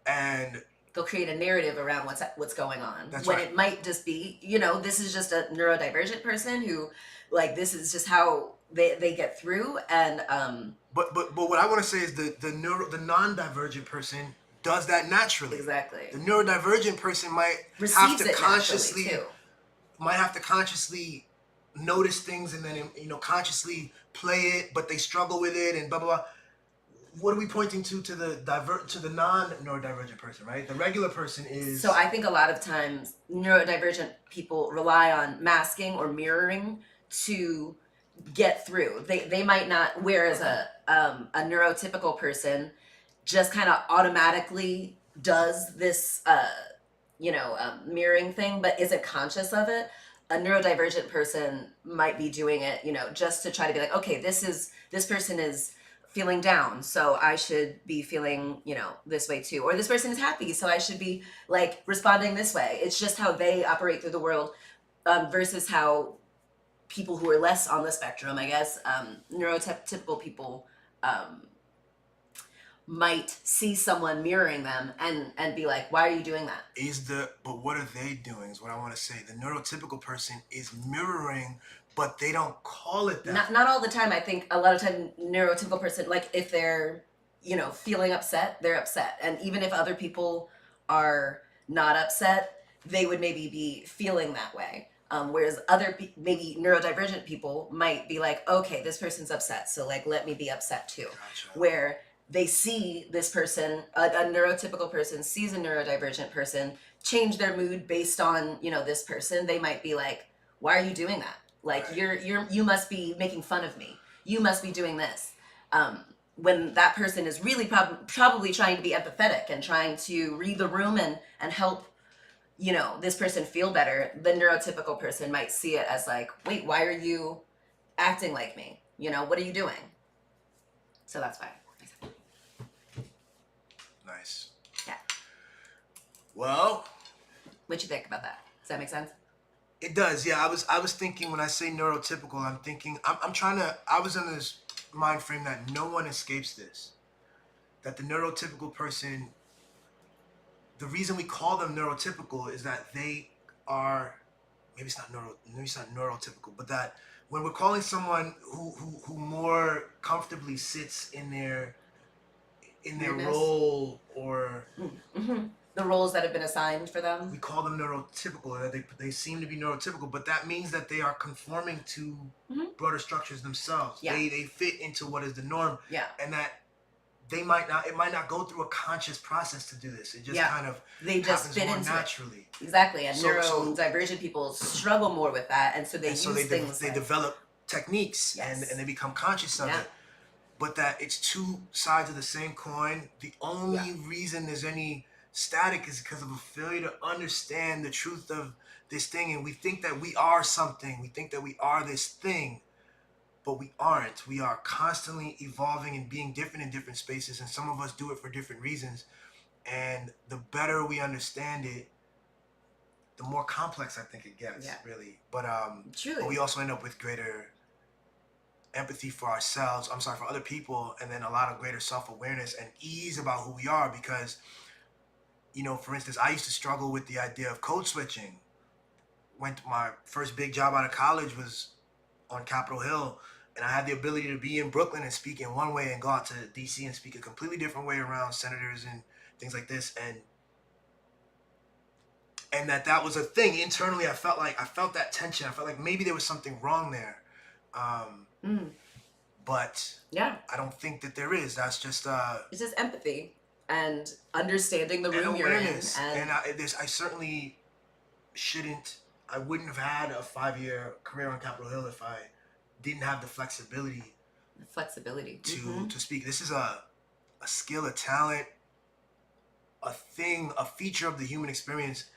and they'll create a narrative around what's going on. That's when right. It might just be, you know, this is just a neurodivergent person who, like, this is just how they get through. And but what I want to say is the non-divergent person does that naturally. Exactly. The neurodivergent person might have to consciously notice things, and then, you know, consciously play it, but they struggle with it and blah blah blah. What are we pointing to the non-neurodivergent person, right? The regular person is. So I think a lot of times neurodivergent people rely on masking or mirroring to get through. They might not, whereas a neurotypical person just kind of automatically does this mirroring thing, but isn't conscious of it. A neurodivergent person might be doing it, you know, just to try to be like, okay, this person is feeling down, so I should be feeling, you know, this way too. Or this person is happy, so I should be like responding this way. It's just how they operate through the world, versus how people who are less on the spectrum, I guess, neurotypical people might see someone mirroring them and be like, why are you doing that? But what are they doing is what I want to say. The neurotypical person is mirroring, but they don't call it that. Not all the time. I think a lot of time neurotypical person, like if they're, you know, feeling upset, they're upset. And even if other people are not upset, they would maybe be feeling that way. Whereas maybe neurodivergent people might be like, okay, this person's upset, so like, let me be upset too. Gotcha. Where they see this person, a neurotypical person sees a neurodivergent person change their mood based on, you know, this person. They might be like, why are you doing that? Like, right. You must be making fun of me. You must be doing this. When that person is really probably trying to be empathetic and trying to read the room and help, you know, this person feel better, the neurotypical person might see it as like, wait, why are you acting like me? You know, what are you doing? So that's why. Nice. Yeah. Well, What you think about that? Does that make sense? It does. Yeah, I was thinking when I say neurotypical, I'm thinking I was in this mind frame that no one escapes this. That the neurotypical person, the reason we call them neurotypical is that they are maybe it's not neurotypical, but that when we're calling someone who more comfortably sits in their Weirdness. role, or Mm-hmm. The roles that have been assigned for we them. call them neurotypical, or that they seem to be neurotypical, but that means that they are conforming to Mm-hmm. broader structures themselves. Yeah. They fit into what is the norm, Yeah. and that it might not go through a conscious process to do this. It just Yeah. kind of They just happens fit more into naturally. it. Exactly. And So- neurodivergent people struggle more with that, and so they And use so they things. they like, develop techniques, Yes. and they become conscious of Yeah. it. But that it's two sides of the same coin. The only reason there's any static is because of a failure to understand the truth of this thing, and we think that we are something. We think that we are this thing, but we aren't. We are constantly evolving and being different in different spaces, and some of us do it for different reasons. And the better we understand it, the more complex I think it gets, Yeah. really. But Truly. but we also end up with greater empathy for ourselves, for other people, and then a lot of greater self-awareness and ease about who we are, because, for instance, I used to struggle with the idea of code switching. My first big job out of college was on Capitol Hill, and I had the ability to be in Brooklyn and speak in one way and go out to DC and speak a completely different way around senators and things like this, and that was a thing. Internally, I felt that tension. I felt like maybe there was something wrong there. But Yeah. I don't think that there is. That's just It's just empathy and understanding the and room you're in. awareness. And I certainly shouldn't. I wouldn't have had a 5-year career on Capitol Hill if I didn't have the flexibility flexibility. to speak. This is a skill, a talent, a thing, a feature of the human experience,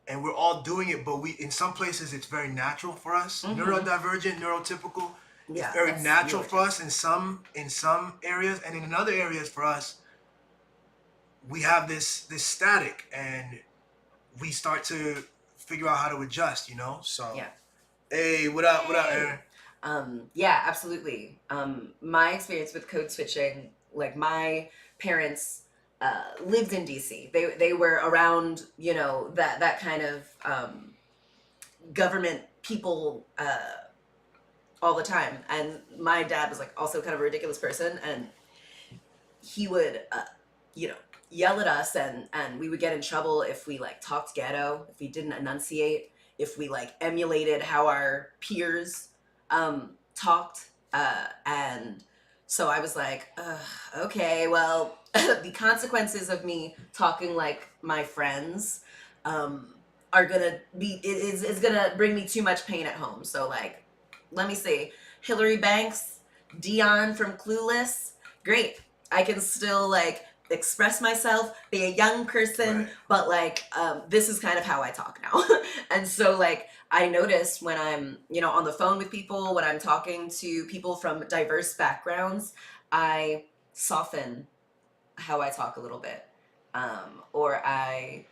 and we're all doing it. But in some places it's very natural for us. Neurodivergent, neurotypical. Yeah, It's very that's natural for neurotypical. us in some areas, and in other areas for us, we have this static, and we start to figure out how to adjust. So Yeah. hey, what up, Aaron? Yeah, absolutely. My experience with code switching, like my parents lived in DC. They were around, that kind of government people all the time. And my dad was like also kind of a ridiculous person, and he would yell at us, and we would get in trouble if we like talked ghetto, if we didn't enunciate, if we like emulated how our peers talked, and so I was like, okay, well, the consequences of me talking like my friends are gonna be is gonna bring me too much pain at home. So like, let me see, Hillary Banks, Dion from Clueless, great. I can still like express myself, be a young person, Right. but like this is kind of how I talk now. And so like I noticed when I'm on the phone with people, when I'm talking to people from diverse backgrounds, I soften how I talk a little bit, or I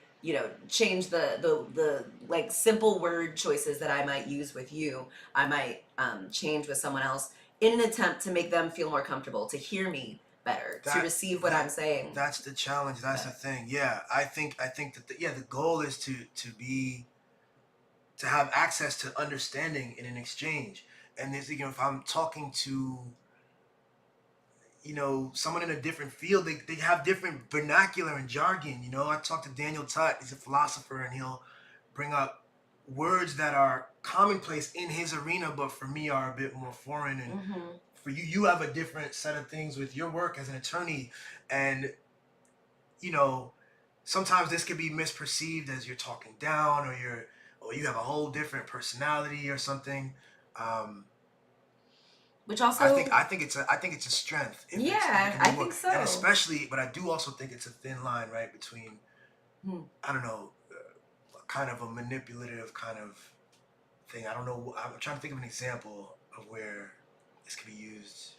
change the like simple word choices that I might use with you, I might change with someone else in an attempt to make them feel more comfortable, to hear me better, to receive what I'm saying. That's the challenge. That's the thing. Yeah, I think that the goal is to have access to understanding in an exchange. And this, if I'm talking to someone in a different field, they have different vernacular and jargon. I talked to Daniel Tutt. He's a philosopher, and he'll bring up words that are commonplace in his arena, but for me are a bit more foreign. And for you have a different set of things with your work as an attorney, and sometimes this could be misperceived as you're talking down, or you have a whole different personality or something. Which also, I think it's a strength. I think so. And especially, but I do also think it's a thin line, right, between I don't know, kind of a manipulative kind of thing. I don't know. I'm trying to think of an example of where this could be used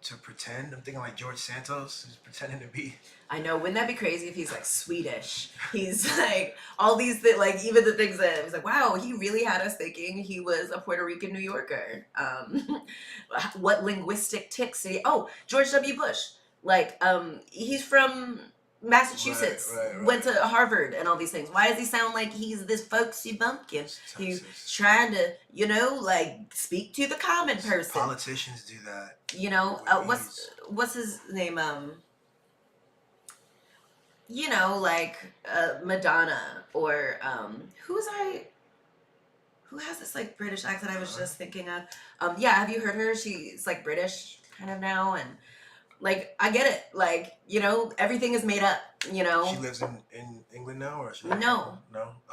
to pretend. I'm thinking like George Santos, who's pretending to be. I know. Wouldn't that be crazy if he's like Swedish? He's like all these things, like even the things that it was like, wow, he really had us thinking he was a Puerto Rican New Yorker. What linguistic tics did he? Oh, George W. Bush. Like, he's from Massachusetts, Right. went to Harvard and all these things. Why does he sound like he's this folksy bumpkin who's Texas. trying to, like, speak to the common person? Politicians do that. What's his name? Like Madonna or who has this like British accent I was just thinking of. Have you heard her? She's like British kind of now, and like I get it. Like, everything is made up, She lives in England now, or she No.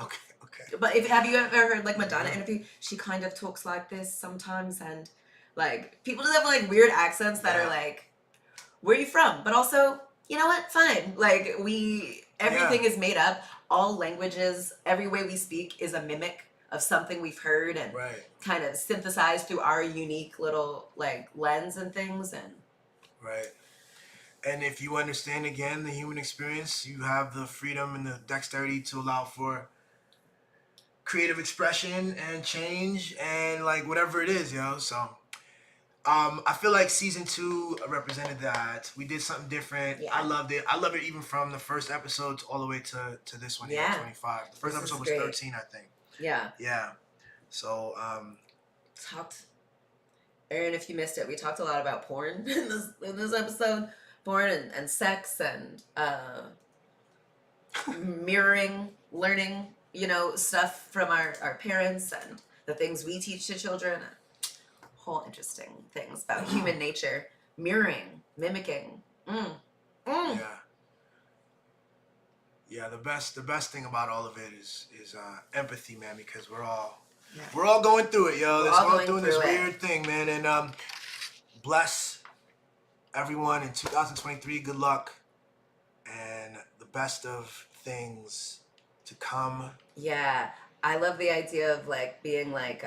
Okay. But have you ever heard like Madonna interview? She kind of talks like this sometimes, and like people just have like weird accents that are like, where are you from? But also, you know what? Fine. Like everything is made up. All languages, every way we speak is a mimic of something we've heard and kind of synthesized through our unique little like lens and things. And right. And if you understand again the human experience, you have the freedom and the dexterity to allow for creative expression and change and like whatever it is, So I feel like season 2 represented that. We did something different. Yeah. I loved it. I love it even from the first episode all the way to this one here, 25. The first episode was 13, I think. Yeah. So Aaron, if you missed it, we talked a lot about porn in this episode. Porn and sex and mirroring, learning, stuff from our parents and the things we teach to children. Whole interesting things about human nature, mirroring, mimicking. Yeah, the best thing about all of it is empathy, man, because we're all going through it, yo. We're all doing this weird thing, man, and bless everyone in 2023. Good luck and the best of things to come. Yeah, I love the idea of like being like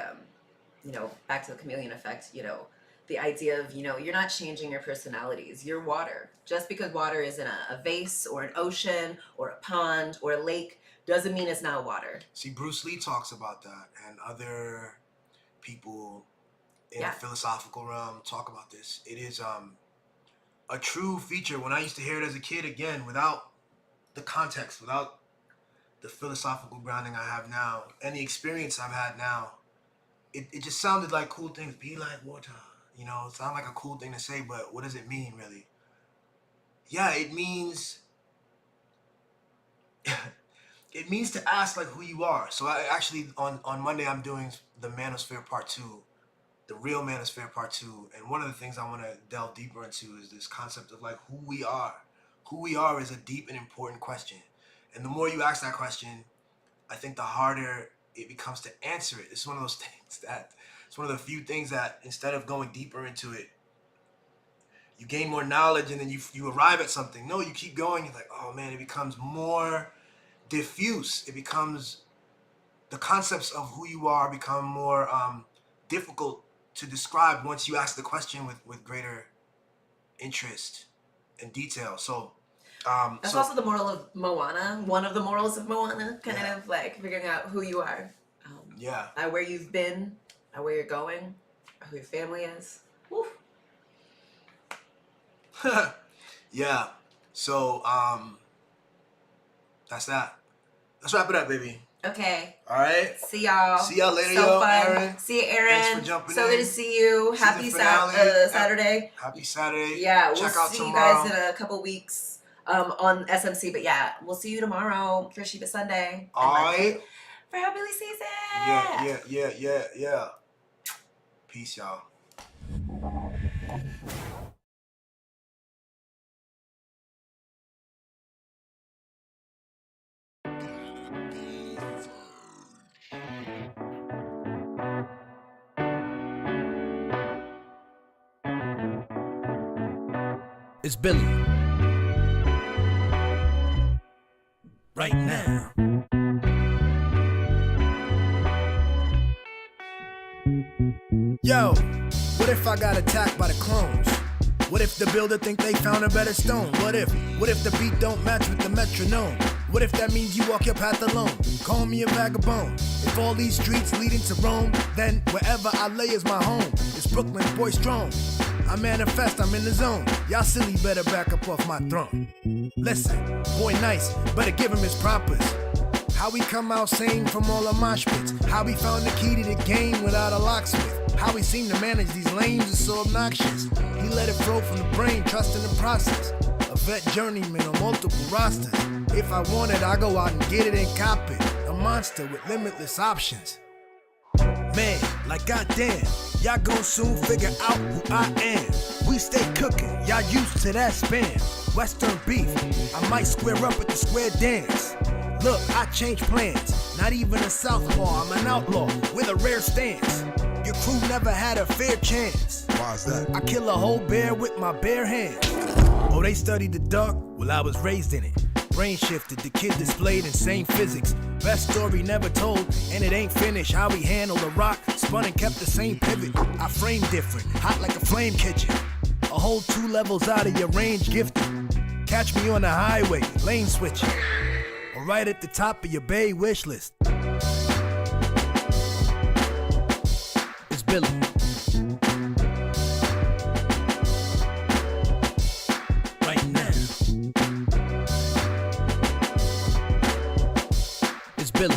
back to the Chameleon Effect, the idea of, you're not changing your personalities. You're water. Just because water is in a vase or an ocean or a pond or a lake doesn't mean it's not water. See, Bruce Lee talks about that, and other people in the philosophical realm talk about this. It is a true feature. When I used to hear it as a kid, again, without the context, without the philosophical grounding I have now, and the experience I've had now, it just sounded like cool things. Be like water. It sounded like a cool thing to say, but what does it mean, really? Yeah, it means... it means to ask, like, who you are. So I actually, on Monday, I'm doing the Manosphere Part 2, the real Manosphere Part 2. And one of the things I want to delve deeper into is this concept of, like, who we are. Who we are is a deep and important question. And the more you ask that question, I think the harder it becomes to answer it. It's one of those things that, it's one of the few things that instead of going deeper into it, you gain more knowledge and then you arrive at something. No, you keep going. You're like, oh man, it becomes more diffuse. It becomes, the concepts of who you are become more difficult to describe once you ask the question with greater interest and detail. So that's also the moral of Moana. One of the morals of Moana, kind of like figuring out who you are. Where you've been, where you're going, who your family is. Woo. Yeah. So that's that. Let's wrap it up, baby. Okay. All right. See y'all. See y'all later, so fun. Aaron. See you, Aaron. Thanks for jumping so in. good to see you. Happy Saturday. Happy Saturday. Yeah, Check we'll out see tomorrow. you guys in a couple weeks on S.M.C. But yeah, we'll see you tomorrow for Shiba Sunday. All right. For Hillbilly Season. Yeah. Peace, y'all. It's Billy. Right now. Yo, what if I got attacked by the clones? What if the builder think they found a better stone? What if the beat don't match with the metronome? What if that means you walk your path alone? Call me a vagabond. If all these streets leading to Rome, then wherever I lay is my home. It's Brooklyn's boy strong. I manifest, I'm in the zone. Y'all silly better back up off my throne. Listen, boy nice, better give him his propers. How we come out sane from all the mosh pits. How we found the key to the game without a locksmith. How we seem to manage these lanes is so obnoxious. He let it flow from the brain, trusting the process. A vet journeyman on multiple rosters. If I want it, I go out and get it and cop it. A monster with limitless options. Man, like goddamn, y'all gon' soon figure out who I am. We stay cooking, y'all used to that spam. Western beef, I might square up at the square dance. Look, I change plans, not even a southpaw, I'm an outlaw with a rare stance. Your crew never had a fair chance. Why's that? I kill a whole bear with my bare hands. Oh, they studied the dark? Well, I was raised in it. Brain shifted, the kid displayed insane physics. Best story never told, and it ain't finished. How we handled a rock, spun and kept the same pivot. I frame different, hot like a flame kitchen. A whole 2 levels out of your range gifted. Catch me on the highway, lane switching. Or right at the top of your bay wish list. It's Billy. Right now. It's Billy.